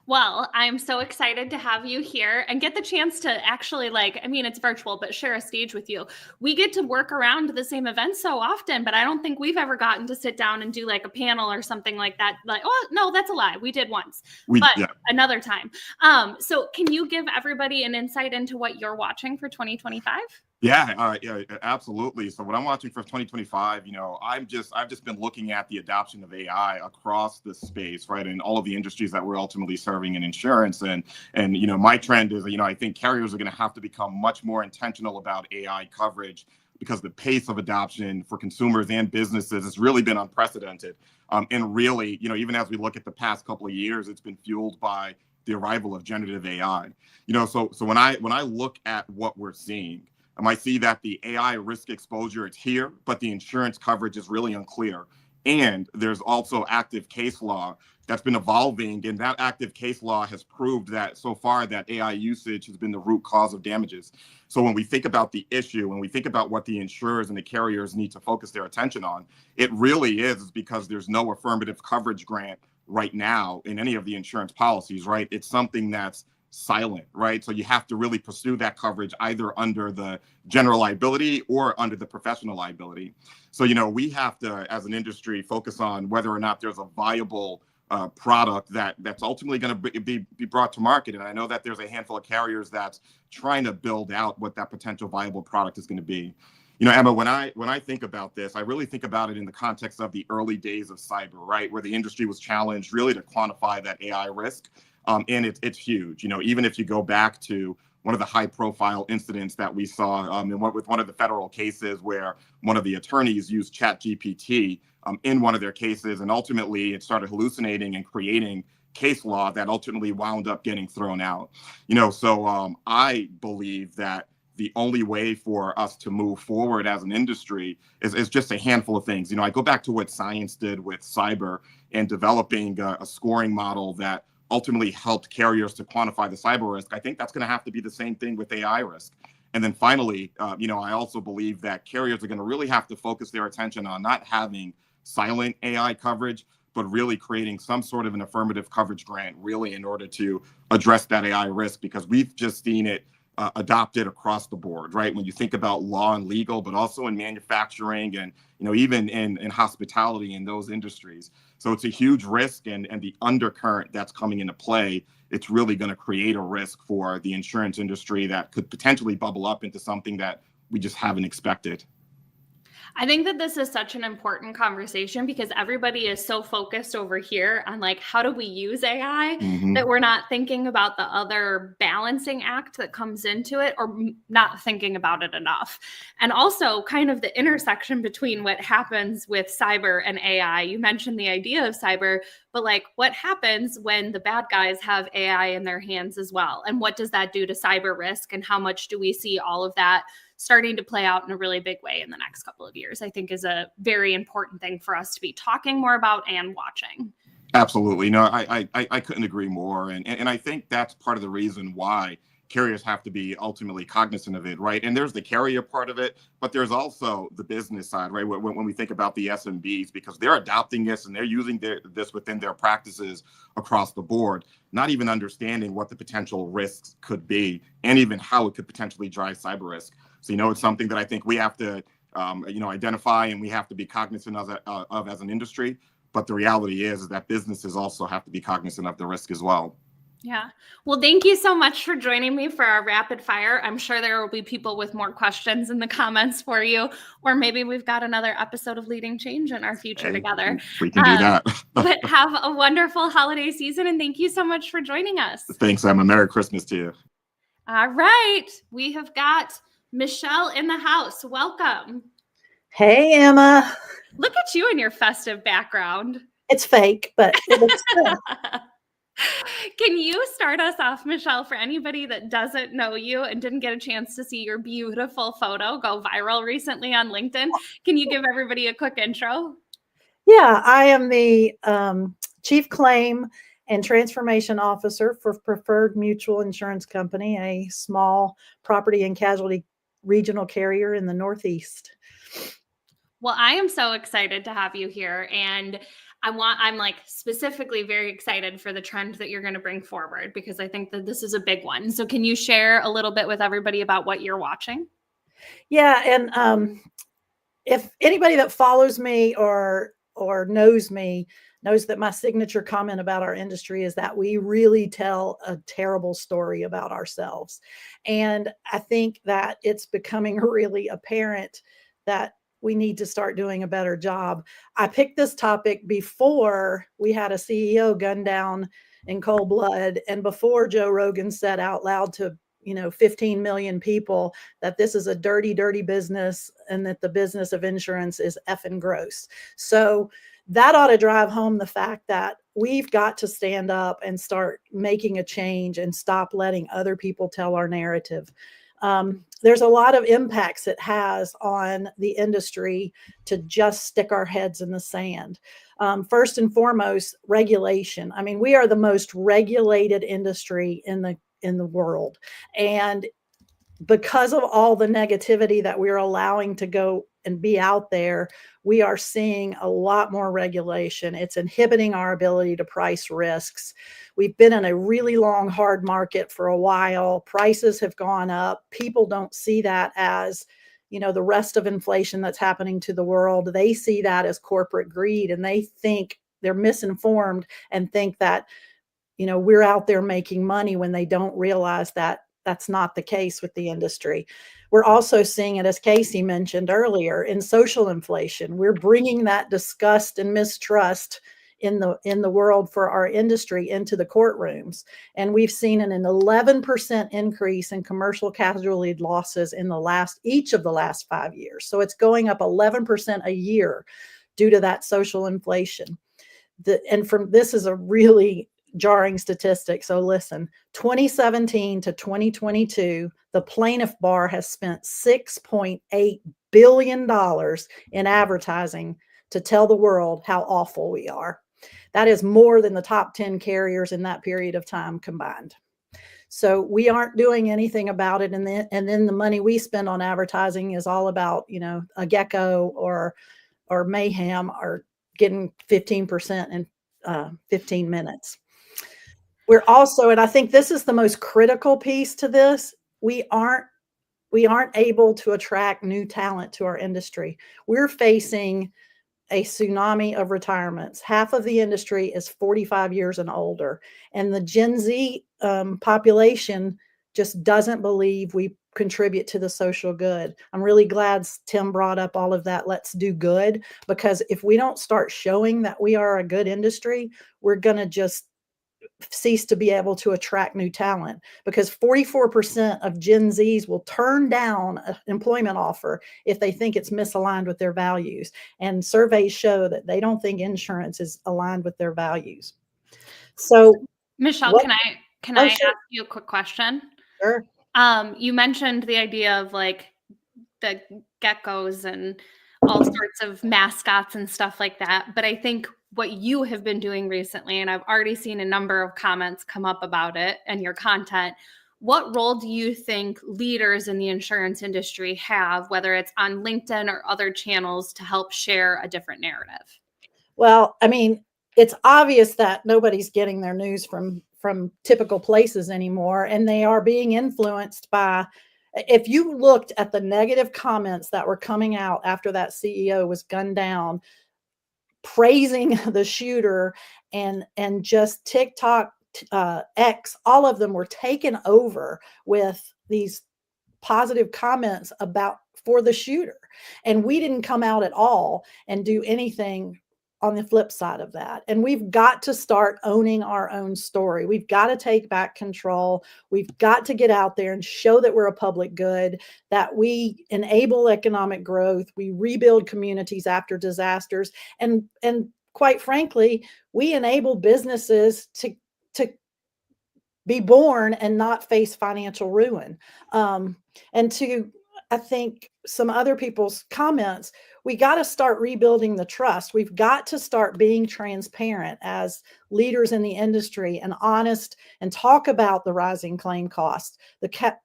Well, I'm so excited to have you here and get the chance to actually, it's virtual, but share a stage with you. We get to work around the same events so often, but I don't think we've ever gotten to sit down and do like a panel or something like that. No, that's a lie. We did once, another time. So can you give everybody an insight into what you're watching for 2025? Yeah, absolutely. So what I'm watching for 2025, I've just been looking at the adoption of AI across the space, right, and all of the industries that we're ultimately serving in insurance. And my trend is, I think carriers are going to have to become much more intentional about AI coverage because the pace of adoption for consumers and businesses has really been unprecedented. And really, even as we look at the past couple of years, it's been fueled by the arrival of generative AI. So when I look at what we're seeing, I might see that the AI risk exposure is here, but the insurance coverage is really unclear. And there's also active case law that's been evolving, and that active case law has proved that so far that AI usage has been the root cause of damages. So when we think about the issue, when we think about what the insurers and the carriers need to focus their attention on, it really is because there's no affirmative coverage grant right now in any of the insurance policies, right? It's something that's silent, right? So you have to really pursue that coverage either under the general liability or under the professional liability. So, we have to, as an industry, focus on whether or not there's a viable product that's ultimately going to be brought to market. And I know that there's a handful of carriers that's trying to build out what that potential viable product is going to be. Emma, when I think about this, I really think about it in the context of the early days of cyber, right, where the industry was challenged really to quantify that AI risk. And it's huge. Even if you go back to one of the high profile incidents that we saw with one of the federal cases where one of the attorneys used ChatGPT in one of their cases, and ultimately it started hallucinating and creating case law that ultimately wound up getting thrown out. So I believe that the only way for us to move forward as an industry is just a handful of things. I go back to what science did with cyber and developing a scoring model that ultimately helped carriers to quantify the cyber risk. I think that's going to have to be the same thing with AI risk. And then finally, I also believe that carriers are going to really have to focus their attention on not having silent AI coverage, but really creating some sort of an affirmative coverage grant, really in order to address that AI risk, because we've just seen it adopted across the board, right? When you think about law and legal, but also in manufacturing and, even in hospitality in those industries. So it's a huge risk, and the undercurrent that's coming into play, it's really going to create a risk for the insurance industry that could potentially bubble up into something that we just haven't expected. I think that this is such an important conversation because everybody is so focused over here on like, how do we use AI that we're not thinking about the other balancing act that comes into it, or not thinking about it enough. And also kind of the intersection between what happens with cyber and AI. You mentioned the idea of cyber, but like what happens when the bad guys have AI in their hands as well? And what does that do to cyber risk? And how much do we see all of that starting to play out in a really big way in the next couple of years, I think is a very important thing for us to be talking more about and watching. Absolutely. No, I couldn't agree more. And I think that's part of the reason why carriers have to be ultimately cognizant of it, right? And there's the carrier part of it, but there's also the business side, right? When we think about the SMBs, because they're adopting this and they're using this within their practices across the board, not even understanding what the potential risks could be and even how it could potentially drive cyber risk. So, it's something that I think we have to, identify, and we have to be cognizant of as an industry. But the reality is that businesses also have to be cognizant of the risk as well. Yeah. Well, thank you so much for joining me for our rapid fire. I'm sure there will be people with more questions in the comments for you, or maybe we've got another episode of Leading Change in our future together. We can do that. But have a wonderful holiday season, and thank you so much for joining us. Thanks, Emma. Merry Christmas to you. All right. We have got Michelle in the house. Welcome. Hey, Emma. Look at you in your festive background. It's fake, but it looks good. Can you start us off, Michelle, for anybody that doesn't know you and didn't get a chance to see your beautiful photo go viral recently on LinkedIn? Can you give everybody a quick intro? Yeah, I am the Chief Claim and Transformation Officer for Preferred Mutual Insurance Company, a small property and casualty regional carrier in the Northeast. Well, I am so excited to have you here, and I'm like specifically very excited for the trend that you're going to bring forward, because I think that this is a big one. So can you share a little bit with everybody about what you're watching? Yeah. And if anybody that follows me or knows me knows that my signature comment about our industry is that we really tell a terrible story about ourselves. And I think that it's becoming really apparent that we need to start doing a better job. I picked this topic before we had a CEO gunned down in cold blood, and before Joe Rogan said out loud to 15 million people that this is a dirty, dirty business and that the business of insurance is effing gross. So that ought to drive home the fact that we've got to stand up and start making a change and stop letting other people tell our narrative. There's a lot of impacts it has on the industry to just stick our heads in the sand. First and foremost, regulation. I mean, we are the most regulated industry in the world. And because of all the negativity that we're allowing to go and be out there, we are seeing a lot more regulation. It's inhibiting our ability to price risks. We've been in a really long, hard market for a while. Prices have gone up. People don't see that as, the rest of inflation that's happening to the world. They see that as corporate greed, and they think they're misinformed and think that, we're out there making money when they don't realize that that's not the case with the industry. We're also seeing it, as Cayce mentioned earlier, in social inflation. We're bringing that disgust and mistrust in the world for our industry into the courtrooms. And we've seen an 11% increase in commercial casualty losses in each of the last 5 years. So it's going up 11% a year due to that social inflation. This is a really jarring statistic. So listen, 2017 to 2022, the plaintiff bar has spent $6.8 billion in advertising to tell the world how awful we are. That is more than the top 10 carriers in that period of time combined. So we aren't doing anything about it. And then the money we spend on advertising is all about, a gecko or mayhem are getting 15% in 15 minutes. We're also, and I think this is the most critical piece to this, we aren't able to attract new talent to our industry. We're facing a tsunami of retirements. Half of the industry is 45 years and older, and the Gen Z population just doesn't believe we contribute to the social good. I'm really glad Tim brought up all of that. Let's do good, because if we don't start showing that we are a good industry, we're going to just cease to be able to attract new talent, because 44% of Gen Zs will turn down an employment offer if they think it's misaligned with their values. And surveys show that they don't think insurance is aligned with their values. So, Michelle, can I sure. ask you a quick question? Sure. You mentioned the idea of like the geckos and all sorts of mascots and stuff like that. But I think what you have been doing recently, and I've already seen a number of comments come up about it and your content, what role do you think leaders in the insurance industry have, whether it's on LinkedIn or other channels, to help share a different narrative? Well, I mean, it's obvious that nobody's getting their news from typical places anymore, and they are being influenced by, if you looked at the negative comments that were coming out after that CEO was gunned down, praising the shooter, and just TikTok, X, all of them were taken over with these positive comments for the shooter. And we didn't come out at all and do anything on the flip side of that. And we've got to start owning our own story. We've got to take back control. We've got to get out there and show that we're a public good, that we enable economic growth, we rebuild communities after disasters, and quite frankly, we enable businesses to be born and not face financial ruin. And to, I think, some other people's comments, we got to start rebuilding the trust. We've got to start being transparent as leaders in the industry and honest, and talk about the rising claim costs, the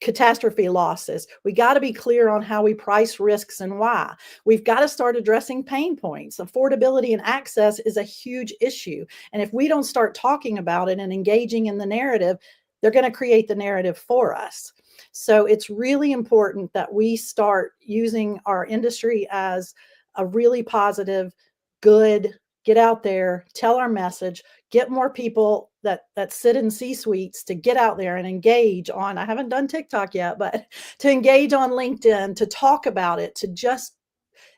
catastrophe losses. We got to be clear on how we price risks and why. We've got to start addressing pain points. Affordability and access is a huge issue. And if we don't start talking about it and engaging in the narrative, they're going to create the narrative for us. So it's really important that we start using our industry as a really positive, good, get out there, tell our message, get more people that sit in C-suites to get out there and engage on, I haven't done TikTok yet, but to engage on LinkedIn, to talk about it, to just,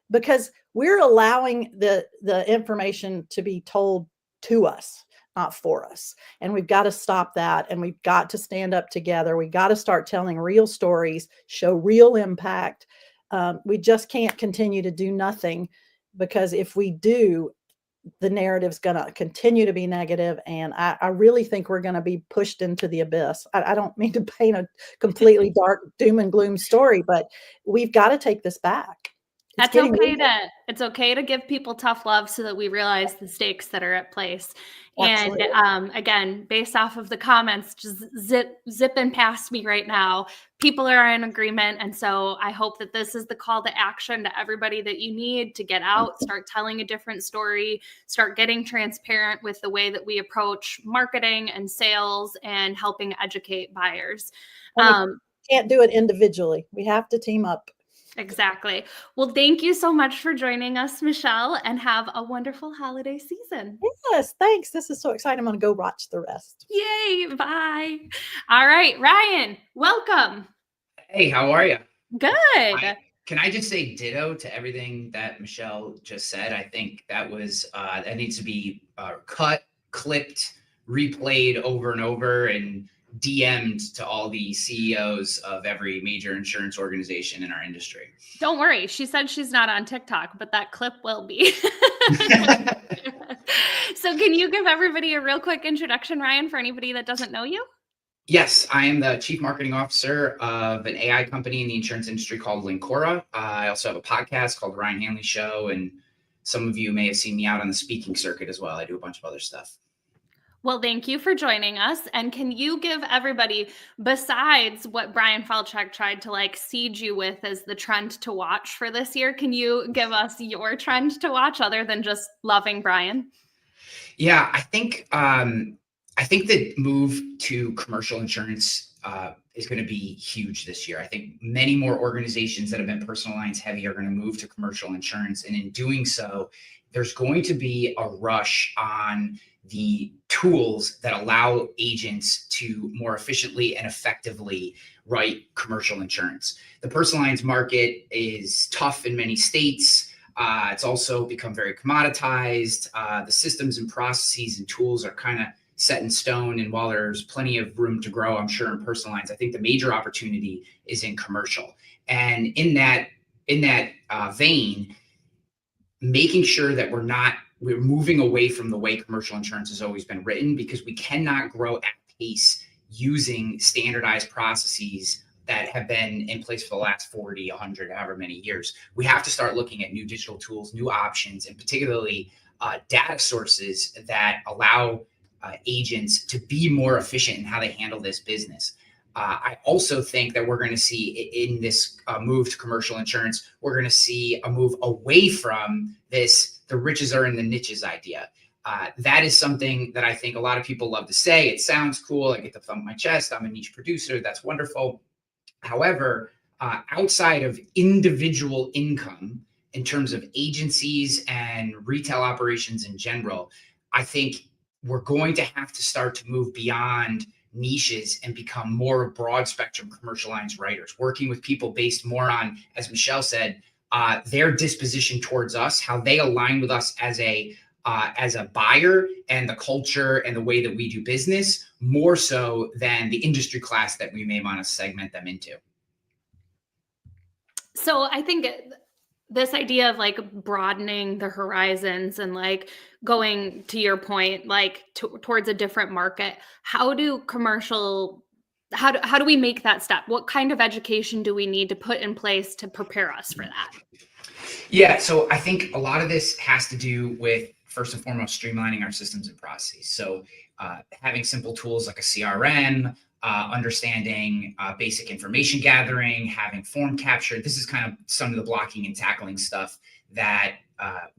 because we're allowing the information to be told to us, not for us. And we've got to stop that. And we've got to stand up together. We got to start telling real stories, show real impact. We just can't continue to do nothing, because if we do, the narrative's going to continue to be negative. And I really think we're going to be pushed into the abyss. I don't mean to paint a completely dark doom and gloom story, but we've got to take this back. It's okay to give people tough love so that we realize the stakes that are at place. Absolutely. And again, based off of the comments, just zipping past me right now, people are in agreement. And so I hope that this is the call to action to everybody that you need to get out, start telling a different story, start getting transparent with the way that we approach marketing and sales and helping educate buyers. Can't do it individually. We have to team up. Exactly. Well, thank you so much for joining us, Michelle, and have a wonderful holiday season. Yes, thanks. This is so exciting. I'm going to go watch the rest. Yay. Bye. All right, Ryan, welcome. Hey, how are you? Good. Can I just say ditto to everything that Michelle just said? I think that was that needs to be cut, clipped, replayed over and over, and DM'd to all the CEOs of every major insurance organization in our industry. Don't worry. She said she's not on TikTok, but that clip will be. So can you give everybody a real quick introduction, Ryan, for anybody that doesn't know you? Yes, I am the Chief Marketing Officer of an AI company in the insurance industry called Lincora. I also have a podcast called Ryan Hanley Show, and some of you may have seen me out on the speaking circuit as well. I do a bunch of other stuff. Well, thank you for joining us. And can you give everybody, besides what Bryan Falchuk tried to seed you with as the trend to watch for this year, can you give us your trend to watch other than just loving Bryan? Yeah, I think the move to commercial insurance going to be huge this year. I think many more organizations that have been personal lines heavy are going to move to commercial insurance. And in doing so, there's going to be a rush on the tools that allow agents to more efficiently and effectively write commercial insurance. The personal lines market is tough in many states. It's also become very commoditized. The systems and processes and tools are kind of set in stone. And while there's plenty of room to grow, I'm sure in personal lines, I think the major opportunity is in commercial. And in that vein, making sure that we're moving away from the way commercial insurance has always been written, because we cannot grow at pace using standardized processes that have been in place for the last 40, 100, however many years. We have to start looking at new digital tools, new options, and particularly data sources that allow agents to be more efficient in how they handle this business. I also think that we're going to see in this move to commercial insurance, we're going to see a move away from this, the riches are in the niches idea. That is something that I think a lot of people love to say. It sounds cool. I get to thump my chest. I'm a niche producer. That's wonderful. However, outside of individual income, in terms of agencies and retail operations in general, I think we're going to have to start to move beyond niches and become more broad spectrum commercial lines writers, working with people based more on, as Michelle said, their disposition towards us, how they align with us as a buyer and the culture and the way that we do business, more so than the industry class that we may want to segment them into. So I think this idea of like broadening the horizons and like going, to your point, like towards a different market, how do we make that step? What kind of education do we need to put in place to prepare us for that? Yeah, so I think a lot of this has to do with, first and foremost, streamlining our systems and processes. So having simple tools like a CRM, understanding basic information gathering, having form capture. This is kind of some of the blocking and tackling stuff that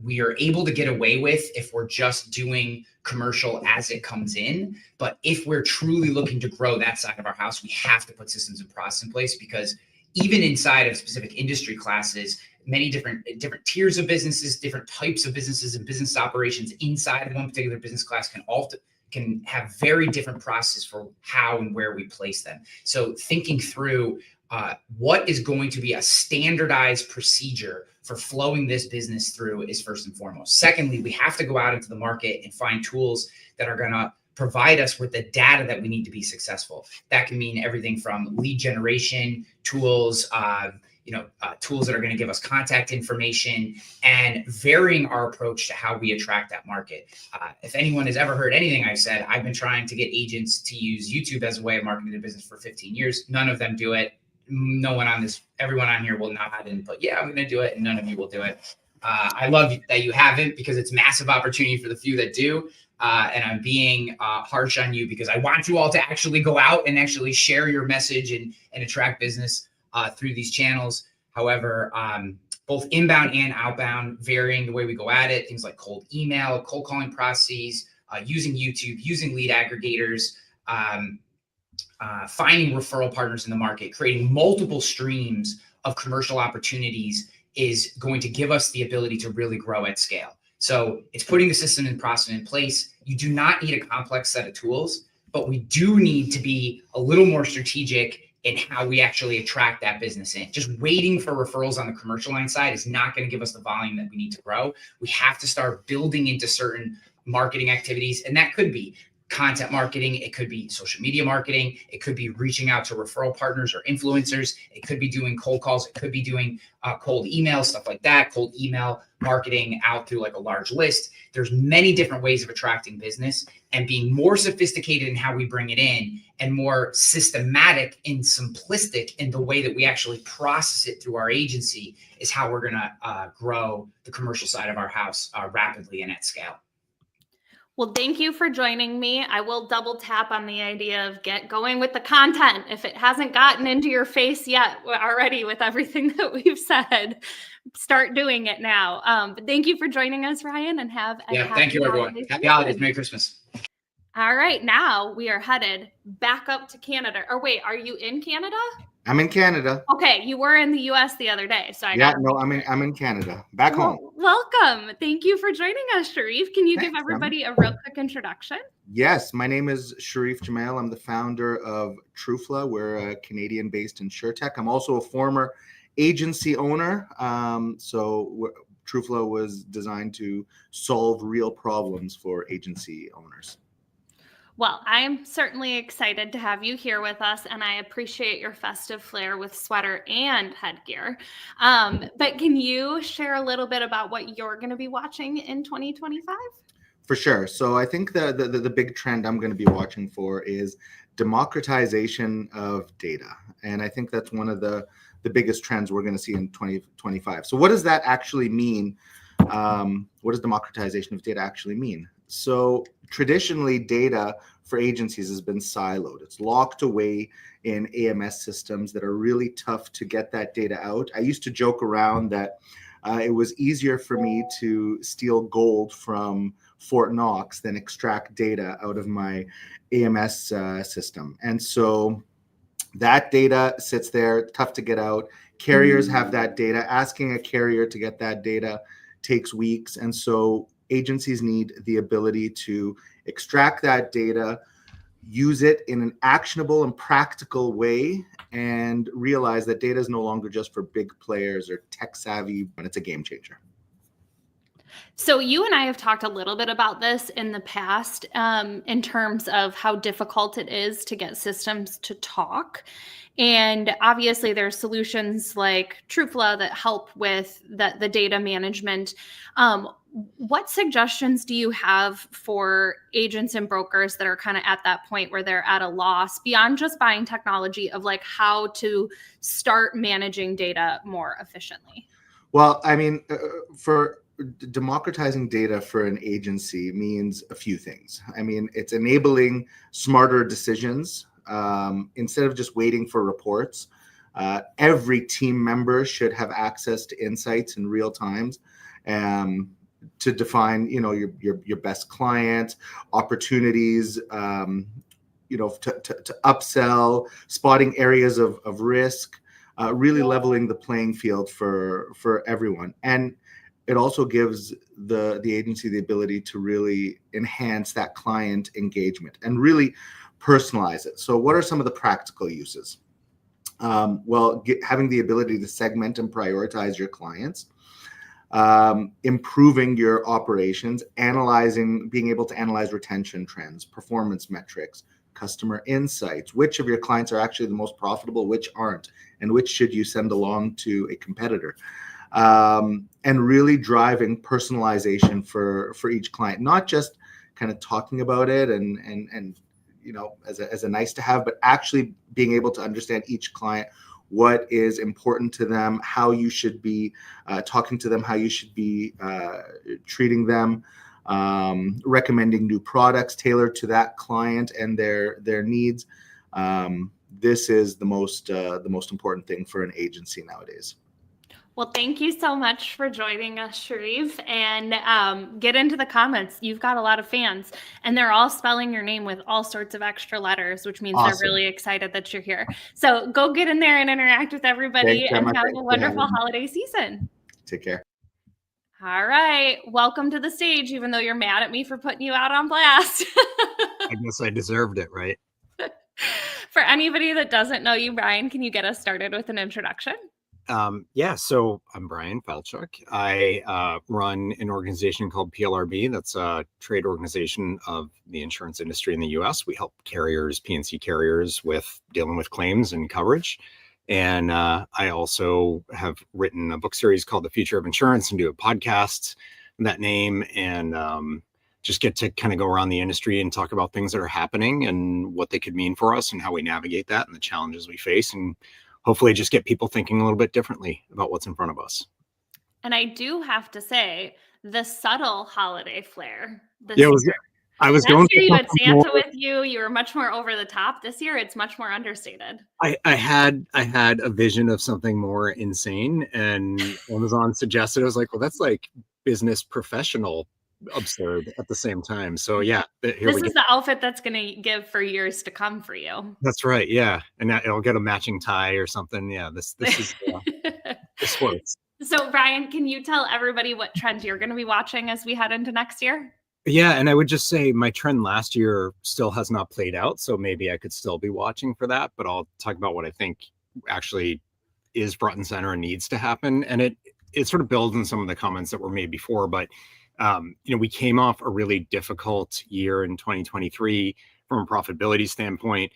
we are able to get away with if we're just doing commercial as it comes in. But if we're truly looking to grow that side of our house, we have to put systems and process in place, because even inside of specific industry classes, many different tiers of businesses, different types of businesses and business operations inside of one particular business class can have very different processes for how and where we place them. So thinking through what is going to be a standardized procedure for flowing this business through is first and foremost. Secondly, we have to go out into the market and find tools that are going to provide us with the data that we need to be successful. That can mean everything from lead generation tools, tools that are going to give us contact information, and varying our approach to how we attract that market. If anyone has ever heard anything I've said, I've been trying to get agents to use YouTube as a way of marketing their business for 15 years. None of them do it. Everyone on here will nod and but yeah, I'm going to do it, and none of you will do it. I love that you haven't, because it's massive opportunity for the few that do. And I'm being harsh on you because I want you all to actually go out and actually share your message and attract business through these channels. However, both inbound and outbound, varying the way we go at it, things like cold email, cold calling processes, using YouTube, using lead aggregators, finding referral partners in the market, creating multiple streams of commercial opportunities is going to give us the ability to really grow at scale. So it's putting the system and process in place. You do not need a complex set of tools, but we do need to be a little more strategic in how we actually attract that business in. Just waiting for referrals on the commercial line side is not going to give us the volume that we need to grow. We have to start building into certain marketing activities, and that could be content marketing, it could be social media marketing, it could be reaching out to referral partners or influencers, it could be doing cold calls, it could be doing cold emails, stuff like that, cold email marketing out through like a large list. There's many different ways of attracting business, and being more sophisticated in how we bring it in and more systematic and simplistic in the way that we actually process it through our agency is how we're going to grow the commercial side of our house rapidly and at scale. Well, thank you for joining me. I will double tap on the idea of get going with the content. If it hasn't gotten into your face yet already with everything that we've said, start doing it now. But thank you for joining us, Ryan, and thank you, everyone. Happy holidays. Merry Christmas. All right, now we are headed back up to Canada. Or wait, are you in Canada? I'm in Canada. Okay, you were in the US the other day, so I'm in Canada. Back home. Welcome. Thank you for joining us, Sherif. Can you give Thanks, everybody a real quick introduction? Yes, my name is Sherif Gemayel. I'm the founder of Trufla. We're a Canadian-based insurtech. I'm also a former agency owner. Trufla was designed to solve real problems for agency owners. Well, I am certainly excited to have you here with us, and I appreciate your festive flair with sweater and headgear. But can you share a little bit about what you're going to be watching in 2025? For sure. So I think the big trend I'm going to be watching for is democratization of data. And I think that's one of the biggest trends we're going to see in 2025. So what does that actually mean? What does democratization of data actually mean? So traditionally, data for agencies has been siloed. It's locked away in AMS systems that are really tough to get that data out. I used to joke around that it was easier for me to steal gold from Fort Knox than extract data out of my AMS system. And so that data sits there, tough to get out. Carriers have that data. Asking a carrier to get that data takes weeks. And so agencies need the ability to extract that data, use it in an actionable and practical way, and realize that data is no longer just for big players or tech savvy, but it's a game changer. So you and I have talked a little bit about this in the past in terms of how difficult it is to get systems to talk. And obviously there's solutions like Trufla that help with the data management. What suggestions do you have for agents and brokers that are kind of at that point where they're at a loss beyond just buying technology of like how to start managing data more efficiently? Well, I mean, for democratizing data for an agency means a few things. I mean, it's enabling smarter decisions. Instead of just waiting for reports, every team member should have access to insights in real time to define, your best client opportunities, to upsell, spotting areas of risk, really leveling the playing field for everyone. And it also gives the agency the ability to really enhance that client engagement and really personalize it. So what are some of the practical uses? Having the ability to segment and prioritize your clients, improving your operations, being able to analyze retention trends, performance metrics, customer insights, which of your clients are actually the most profitable, which aren't, and which should you send along to a competitor. And really driving personalization for each client, not just kind of talking about it and as a nice to have, but actually being able to understand each client, what is important to them, how you should be talking to them, how you should be treating them, recommending new products tailored to that client and their needs. This is the most important thing for an agency nowadays. Well, thank you so much for joining us, Sherif, and get into the comments. You've got a lot of fans, and they're all spelling your name with all sorts of extra letters, which means They're really excited that you're here. So go get in there and interact with everybody and have a wonderful holiday season. Take care. All right. Welcome to the stage, even though you're mad at me for putting you out on blast. I guess I deserved it, right? For anybody that doesn't know you, Bryan, can you get us started with an introduction? So I'm Bryan Falchuk. I run an organization called PLRB. That's a trade organization of the insurance industry in the US. We help carriers, P&C carriers, with dealing with claims and coverage. And I also have written a book series called The Future of Insurance and do a podcast in that name, and just get to kind of go around the industry and talk about things that are happening and what they could mean for us and how we navigate that and the challenges we face, and hopefully just get people thinking a little bit differently about what's in front of us. And I do have to say, the subtle holiday flair. I was going to you had Santa with you. You were much more over the top. This year, it's much more understated. I had a vision of something more insane, and Amazon suggested, I was like, well, that's like business professional absurd at the same time. So yeah, here This we is go. the outfit that's going to give for years to come for you. That's right. Yeah. And it'll get a matching tie or something. Yeah. This is, this works. So Bryan, can you tell everybody what trend you're going to be watching as we head into next year? Yeah, and I would just say my trend last year still has not played out, so maybe I could still be watching for that, but I'll talk about what I think actually is front and center and needs to happen. And it sort of builds on some of the comments that were made before, but we came off a really difficult year in 2023 from a profitability standpoint.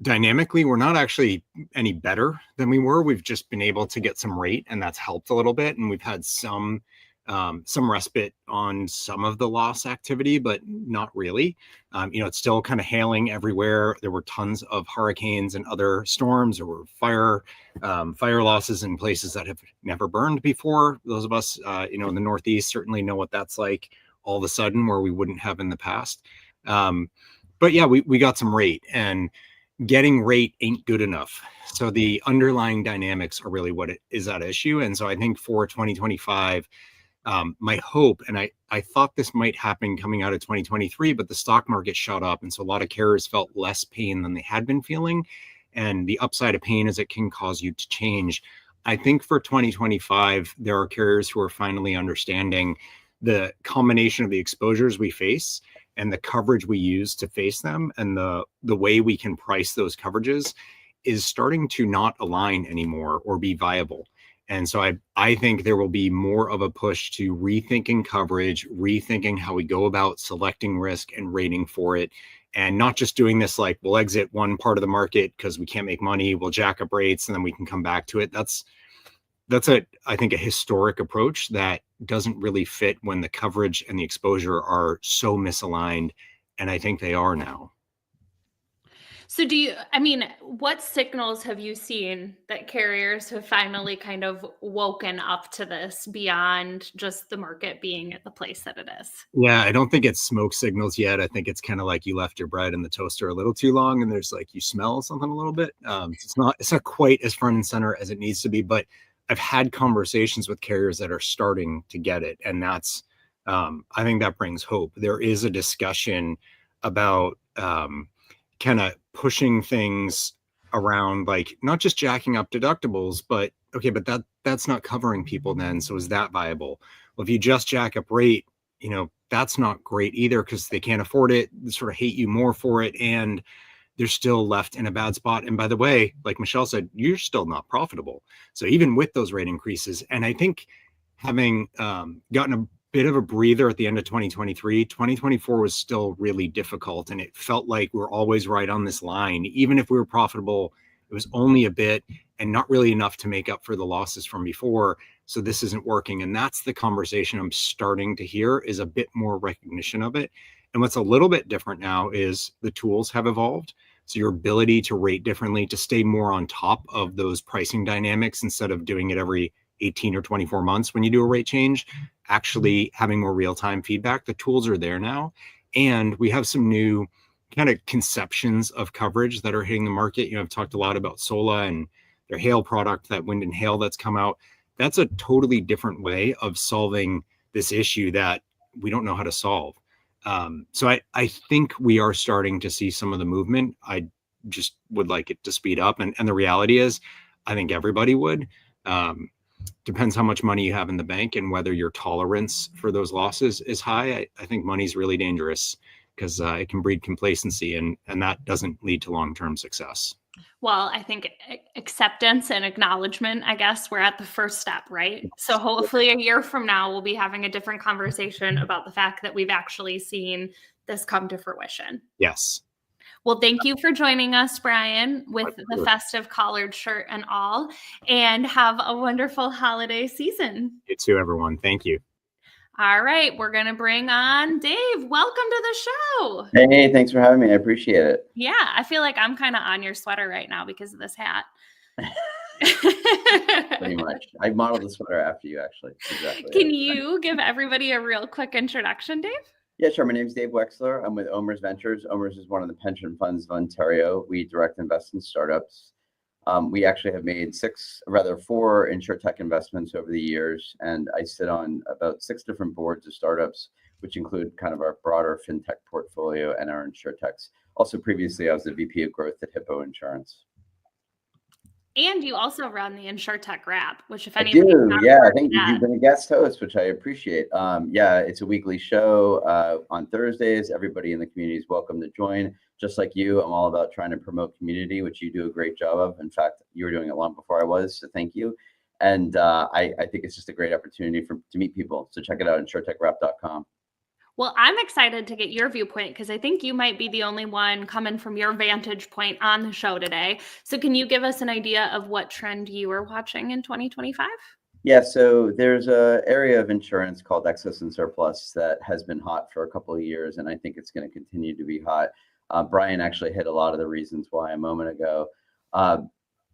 Dynamically, we're not actually any better than we were. We've just been able to get some rate, and that's helped a little bit, and we've had some respite on some of the loss activity, but not really. It's still kind of hailing everywhere. There were tons of hurricanes and other storms. There were fire losses in places that have never burned before. Those of us, in the Northeast certainly know what that's like all of a sudden, where we wouldn't have in the past. But yeah, we got some rate, and getting rate ain't good enough. So the underlying dynamics are really what is at issue. And so I think for 2025, my hope, and I thought this might happen coming out of 2023, but the stock market shot up. And so a lot of carriers felt less pain than they had been feeling. And the upside of pain is it can cause you to change. I think for 2025, there are carriers who are finally understanding the combination of the exposures we face and the coverage we use to face them, and the way we can price those coverages is starting to not align anymore or be viable. And so I think there will be more of a push to rethinking coverage, rethinking how we go about selecting risk and rating for it, and not just doing this like we'll exit one part of the market because we can't make money, we'll jack up rates and then we can come back to it. That's I think a historic approach that doesn't really fit when the coverage and the exposure are so misaligned, and I think they are now. So what signals have you seen that carriers have finally kind of woken up to this beyond just the market being at the place that it is? Yeah, I don't think it's smoke signals yet. I think it's kind of like you left your bread in the toaster a little too long and there's like, you smell something a little bit. It's not quite as front and center as it needs to be, but I've had conversations with carriers that are starting to get it. And that's, I think that brings hope. There is a discussion about kind of pushing things around, like not just jacking up deductibles, but okay, but that's not covering people then. So is that viable? Well, if you just jack up rate, that's not great either because they can't afford it. They sort of hate you more for it. And they're still left in a bad spot. And by the way, like Michelle said, you're still not profitable. So even with those rate increases, and I think having gotten a bit of a breather at the end of 2023, 2024 was still really difficult. And it felt like we're always right on this line. Even if we were profitable, it was only a bit and not really enough to make up for the losses from before. So this isn't working. And that's the conversation I'm starting to hear, is a bit more recognition of it. And what's a little bit different now is the tools have evolved. So your ability to rate differently, to stay more on top of those pricing dynamics instead of doing it every 18 or 24 months when you do a rate change, actually having more real-time feedback. The tools are there now. And we have some new kind of conceptions of coverage that are hitting the market. I've talked a lot about Sola and their hail product, that wind and hail that's come out. That's a totally different way of solving this issue that we don't know how to solve. So I think we are starting to see some of the movement. I just would like it to speed up. And the reality is, I think everybody would. Depends how much money you have in the bank and whether your tolerance for those losses is high. I think money's really dangerous because it can breed complacency, and that doesn't lead to long-term success. Well, I think acceptance and acknowledgement, I guess we're at the first step, right? So hopefully a year from now, we'll be having a different conversation about the fact that we've actually seen this come to fruition. Yes. Well, thank you for joining us, Bryan, with the festive collared shirt and all, and have a wonderful holiday season. You too, everyone. Thank you. All right, we're going to bring on Dave. Welcome to the show. Hey, thanks for having me. I appreciate it. Yeah, I feel like I'm kind of on your sweater right now because of this hat. Pretty much. I modeled the sweater after you, actually. Exactly. Can you give everybody a real quick introduction, Dave? Yeah, sure. My name is Dave Welchsler. I'm with OMERS Ventures. OMERS is one of the pension funds of Ontario. We direct invest in startups. We actually have made 4 insurtech investments over the years, and I sit on about 6 different boards of startups. which include kind of our broader fintech portfolio and our insurtechs. Also, previously, I was the VP of growth at Hippo Insurance. And you also run the InsurTech Wrap, which if I anybody's do, not yeah. I heard think that, you've been a guest host, which I appreciate. Yeah, it's a weekly show on Thursdays. Everybody in the community is welcome to join. Just like you, I'm all about trying to promote community, which you do a great job of. In fact, you were doing it long before I was, so thank you. And I think it's just a great opportunity to meet people. So check it out, insurtechwrap.com. well, I'm excited to get your viewpoint because I think you might be the only one coming from your vantage point on the show today. So can you give us an idea of what trend you are watching in 2025? Yeah, so there's an area of insurance called excess and surplus that has been hot for a couple of years, and I think it's going to continue to be hot. Bryan actually hit a lot of the reasons why a moment ago.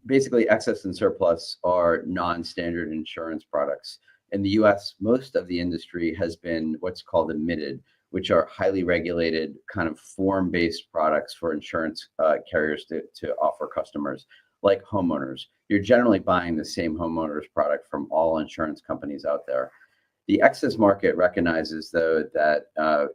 Basically, excess and surplus are non-standard insurance products. In the US, most of the industry has been what's called admitted, which are highly regulated kind of form-based products for insurance carriers to offer customers, like homeowners. You're generally buying the same homeowners product from all insurance companies out there. The excess market recognizes, though, that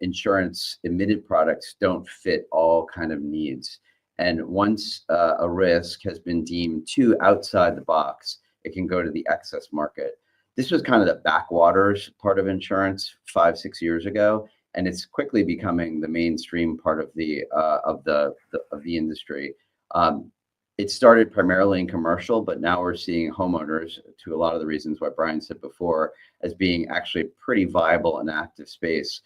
insurance admitted products don't fit all kind of needs. And once a risk has been deemed too outside the box, it can go to the excess market. This was kind of the backwaters part of insurance 5-6 years ago, and it's quickly becoming the mainstream part of the industry. It started primarily in commercial, but now we're seeing homeowners, to a lot of the reasons what Bryan said before, as being actually pretty viable and active space.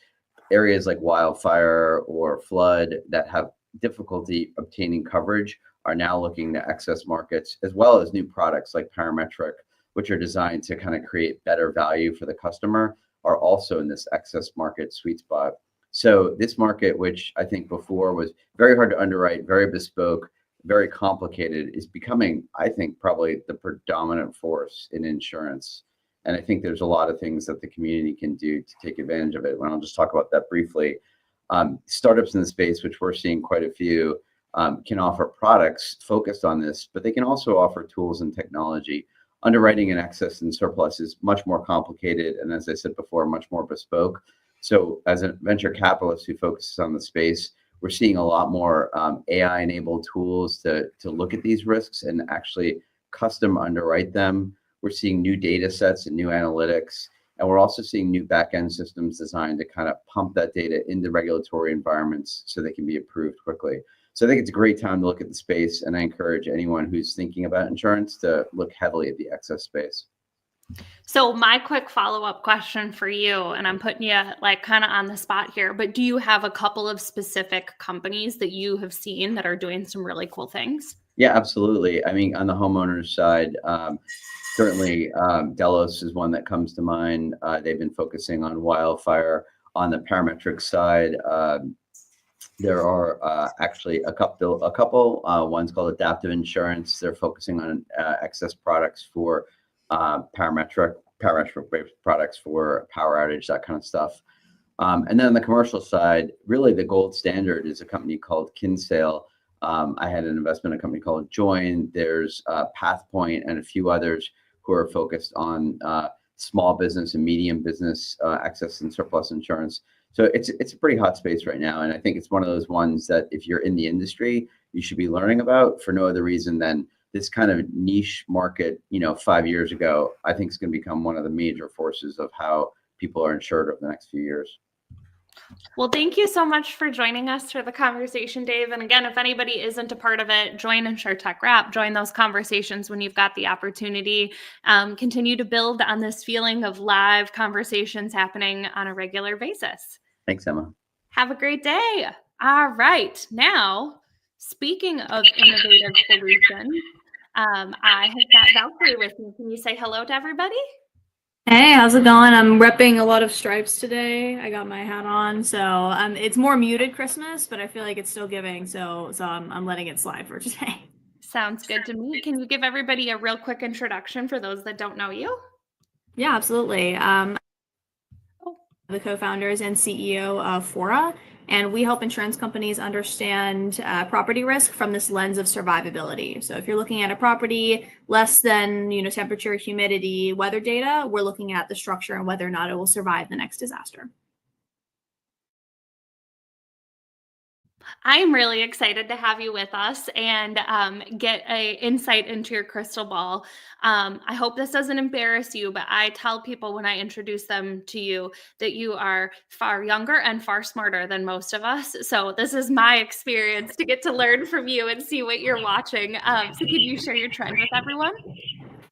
Areas like wildfire or flood that have difficulty obtaining coverage are now looking to excess markets, as well as new products like parametric, which are designed to kind of create better value for the customer, are also in this excess market sweet spot. So this market, which I think before was very hard to underwrite, very bespoke, very complicated, is becoming, I think, probably the predominant force in insurance. And I think there's a lot of things that the community can do to take advantage of it. And I'll just talk about that briefly. Startups in the space, which we're seeing quite a few, can offer products focused on this, but they can also offer tools and technology. Underwriting and excess and surplus is much more complicated, and as I said before, much more bespoke. So as a venture capitalist who focuses on the space, we're seeing a lot more AI-enabled tools to look at these risks and actually custom underwrite them. We're seeing new data sets and new analytics, and we're also seeing new back-end systems designed to kind of pump that data into regulatory environments so they can be approved quickly. So I think it's a great time to look at the space, and I encourage anyone who's thinking about insurance to look heavily at the excess space. So my quick follow-up question for you, and I'm putting you like kind of on the spot here, but do you have a couple of specific companies that you have seen that are doing some really cool things? Yeah, absolutely. I mean, on the homeowners side, certainly Delos is one that comes to mind. They've been focusing on wildfire. On the parametric side, there are actually a couple. One's called Adaptive Insurance. They're focusing on excess products for parametric products for power outage, that kind of stuff. And then on the commercial side, really the gold standard is a company called Kinsale. I had an investment in a company called Join. There's PathPoint and a few others who are focused on small business and medium business excess and surplus insurance. So it's a pretty hot space right now. And I think it's one of those ones that if you're in the industry, you should be learning about for no other reason than this kind of niche market, 5 years ago, I think is going to become one of the major forces of how people are insured over the next few years. Well, thank you so much for joining us for the conversation, Dave. And again, if anybody isn't a part of it, join InsurTech Wrap, join those conversations when you've got the opportunity. Continue to build on this feeling of live conversations happening on a regular basis. Thanks, Emma. Have a great day. All right. Now, speaking of innovative solutions, I have got Valkyrie with me. Can you say hello to everybody? Hey, how's it going? I'm repping a lot of stripes today. I got my hat on, so it's more muted Christmas, but I feel like it's still giving, so I'm letting it slide for today. Sounds good to me. Can you give everybody a real quick introduction for those that don't know you? Yeah, absolutely. The co-founders and CEO of Fora, and we help insurance companies understand property risk from this lens of survivability. So if you're looking at a property less than temperature, humidity, weather data, we're looking at the structure and whether or not it will survive the next disaster. I'm really excited to have you with us and get a insight into your crystal ball. I hope this doesn't embarrass you, but I tell people when I introduce them to you that you are far younger and far smarter than most of us. So this is my experience to get to learn from you and see what you're watching. So could you share your trend with everyone?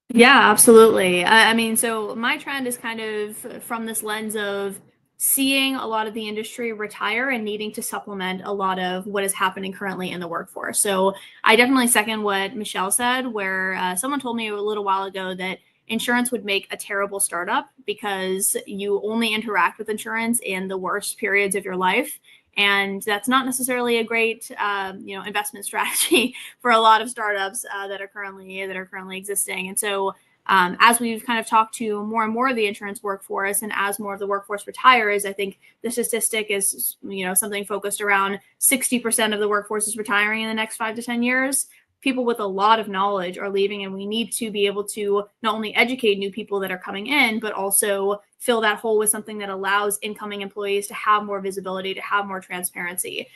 Yeah, absolutely. I mean, so my trend is kind of from this lens of seeing a lot of the industry retire and needing to supplement a lot of what is happening currently in the workforce. So I definitely second what Michelle said, where someone told me a little while ago that insurance would make a terrible startup because you only interact with insurance in the worst periods of your life. And that's not necessarily a great, investment strategy for a lot of startups that are currently existing. And so, as we've kind of talked to more and more of the insurance workforce, and as more of the workforce retires, I think the statistic is, something focused around 60% of the workforce is retiring in the next 5 to 10 years. People with a lot of knowledge are leaving, and we need to be able to not only educate new people that are coming in, but also fill that hole with something that allows incoming employees to have more visibility, to have more transparency.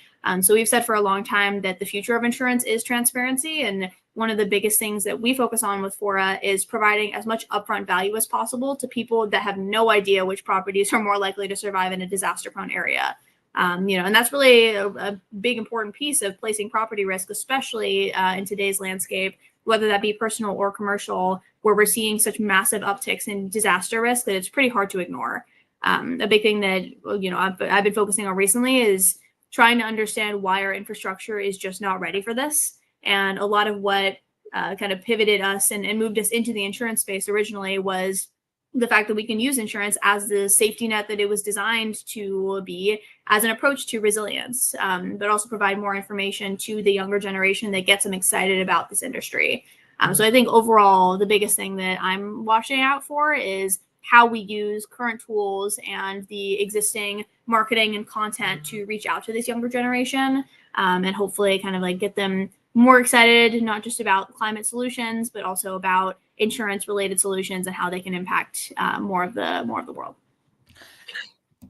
So we've said for a long time that the future of insurance is transparency. And one of the biggest things that we focus on with Fora is providing as much upfront value as possible to people that have no idea which properties are more likely to survive in a disaster-prone area. And that's really a big important piece of placing property risk, especially in today's landscape, whether that be personal or commercial, where we're seeing such massive upticks in disaster risk that it's pretty hard to ignore. A big thing that, I've been focusing on recently is trying to understand why our infrastructure is just not ready for this. And a lot of what kind of pivoted us and moved us into the insurance space originally was the fact that we can use insurance as the safety net that it was designed to be, as an approach to resilience, but also provide more information to the younger generation that gets them excited about this industry. So I think overall, the biggest thing that I'm watching out for is how we use current tools and the existing marketing and content to reach out to this younger generation, and hopefully kind of like get them more excited, not just about climate solutions, but also about insurance related solutions and how they can impact more of the world.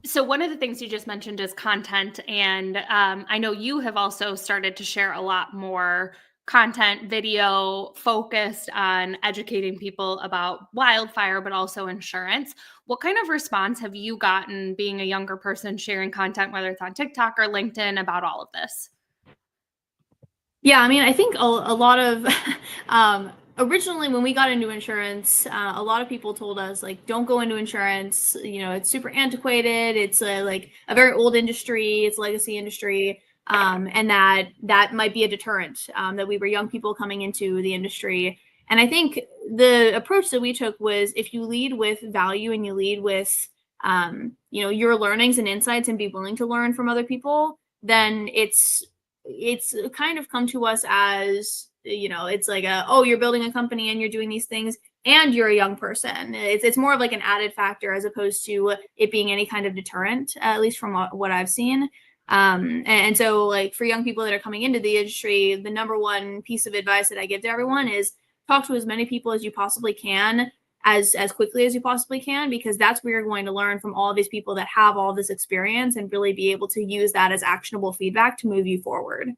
So one of the things you just mentioned is content. And I know you have also started to share a lot more content, video focused on educating people about wildfire, but also insurance. What kind of response have you gotten being a younger person sharing content, whether it's on TikTok or LinkedIn, about all of this? Yeah, I mean, I think a lot of originally when we got into insurance, a lot of people told us, like, don't go into insurance. It's super antiquated. It's like a very old industry. It's a legacy industry. And that might be a deterrent, that we were young people coming into the industry. And I think the approach that we took was, if you lead with value and you lead with, your learnings and insights and be willing to learn from other people, then it's kind of come to us as, it's like you're building a company and you're doing these things and you're a young person. It's more of like an added factor as opposed to it being any kind of deterrent, at least from what I've seen. And so, like, for young people that are coming into the industry, the number one piece of advice that I give to everyone is talk to as many people as you possibly can, as quickly as you possibly can, because that's where you're going to learn from all of these people that have all this experience and really be able to use that as actionable feedback to move you forward.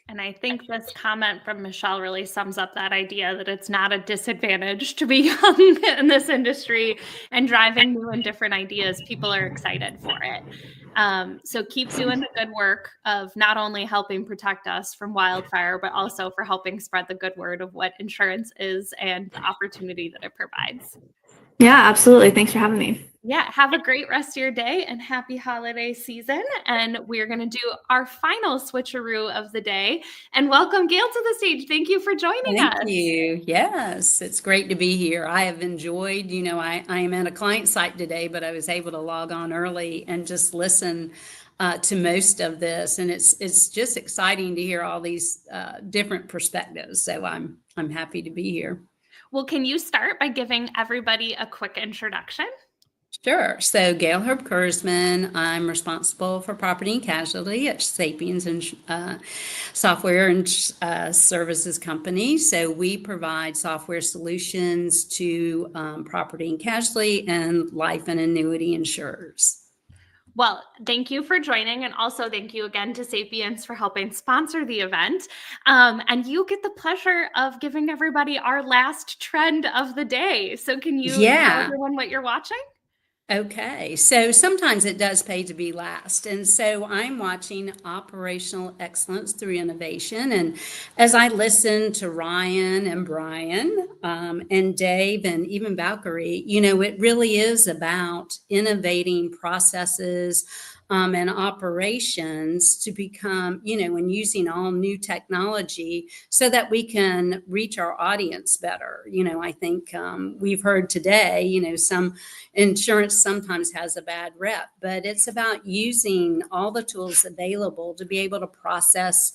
And I think this comment from Michelle really sums up that idea that it's not a disadvantage to be young in this industry and driving new and different ideas. People are excited for it. So keep doing the good work of not only helping protect us from wildfire, but also for helping spread the good word of what insurance is and the opportunity that it provides. Yeah, absolutely. Thanks for having me. Yeah, have a great rest of your day and happy holiday season. And we're going to do our final switcheroo of the day. And welcome Gayle to the stage. Thank you for joining us. Thank you. Yes, it's great to be here. I have enjoyed, I am at a client site today, but I was able to log on early and just listen to most of this. And it's just exciting to hear all these different perspectives. So I'm happy to be here. Well, can you start by giving everybody a quick introduction? Sure. So Gayle Herbkersman, I'm responsible for property and casualty at Sapiens and software and services company. So we provide software solutions to property and casualty and life and annuity insurers. Well, thank you for joining. And also thank you again to Sapiens for helping sponsor the event. And you get the pleasure of giving everybody our last trend of the day. So can you tell everyone what you're watching? Okay, so sometimes it does pay to be last. And so I'm watching Operational Excellence Through Innovation. And as I listen to Ryan and Bryan and Dave and even Valkyrie, it really is about innovating processes and operations to become, and using all new technology so that we can reach our audience better. I think we've heard today, some insurance sometimes has a bad rep, but it's about using all the tools available to be able to process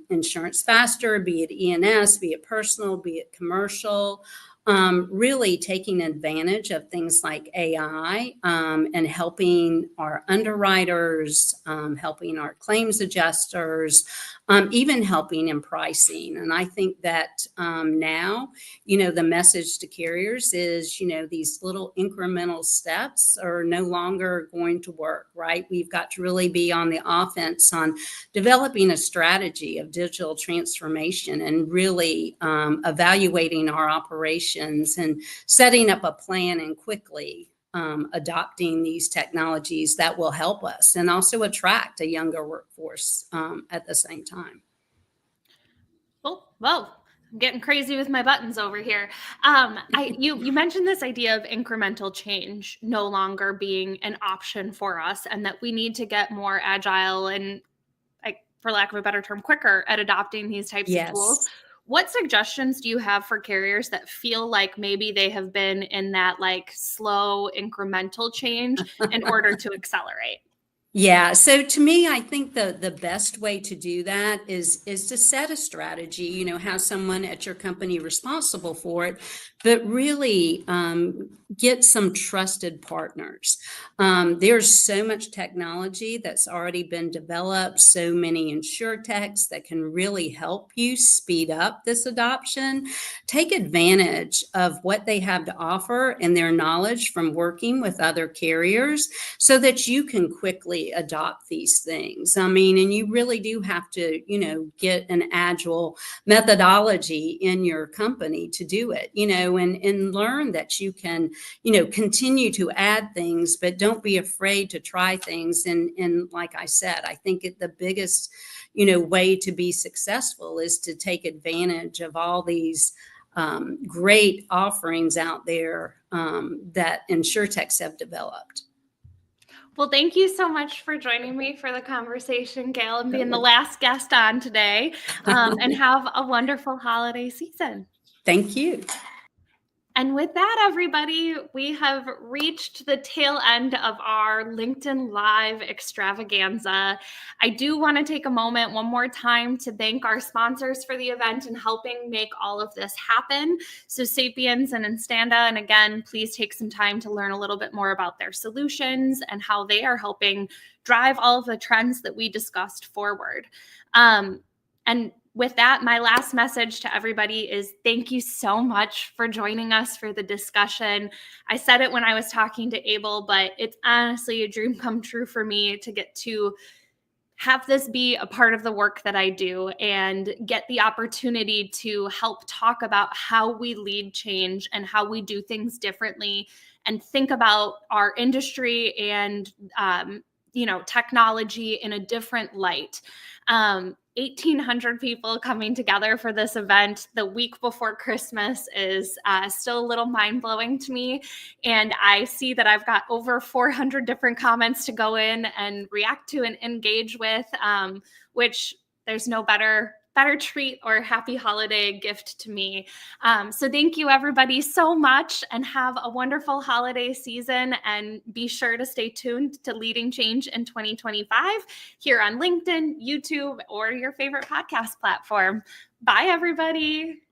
insurance faster, be it E&S, be it personal, be it commercial. Really taking advantage of things like AI and helping our underwriters, helping our claims adjusters, even helping in pricing. And I think that now, the message to carriers is, these little incremental steps are no longer going to work, right? We've got to really be on the offense on developing a strategy of digital transformation and really evaluating our operations and setting up a plan and quickly adopting these technologies that will help us and also attract a younger workforce at the same time. Well, I'm getting crazy with my buttons over here. You mentioned this idea of incremental change no longer being an option for us, and that we need to get more agile and, for lack of a better term, quicker at adopting these types of tools. What suggestions do you have for carriers that feel like maybe they have been in that slow incremental change in order to accelerate? Yeah. So to me, I think the best way to do that is to set a strategy, have someone at your company responsible for it, but really get some trusted partners. There's so much technology that's already been developed, so many insurtechs that can really help you speed up this adoption. Take advantage of what they have to offer and their knowledge from working with other carriers so that you can quickly adopt these things. And you really do have to, get an agile methodology in your company to do it, and learn that you can, continue to add things, but don't be afraid to try things. And like I said, I think the biggest, way to be successful is to take advantage of all these great offerings out there that insurtechs have developed. Well, thank you so much for joining me for the conversation, Gayle, and being the last guest on today. And have a wonderful holiday season. Thank you. And with that, everybody, we have reached the tail end of our LinkedIn Live extravaganza. I do want to take a moment one more time to thank our sponsors for the event and helping make all of this happen. So Sapiens and Instando, and again, please take some time to learn a little bit more about their solutions and how they are helping drive all of the trends that we discussed forward. And with that, my last message to everybody is thank you so much for joining us for the discussion. I said it when I was talking to Abel, but it's honestly a dream come true for me to get to have this be a part of the work that I do and get the opportunity to help talk about how we lead change and how we do things differently and think about our industry and technology in a different light. 1,800 people coming together for this event the week before Christmas is still a little mind-blowing to me. And I see that I've got over 400 different comments to go in and react to and engage with, which there's no better treat or happy holiday gift to me. So thank you everybody so much and have a wonderful holiday season, and be sure to stay tuned to Leading Change in 2025 here on LinkedIn, YouTube, or your favorite podcast platform. Bye everybody.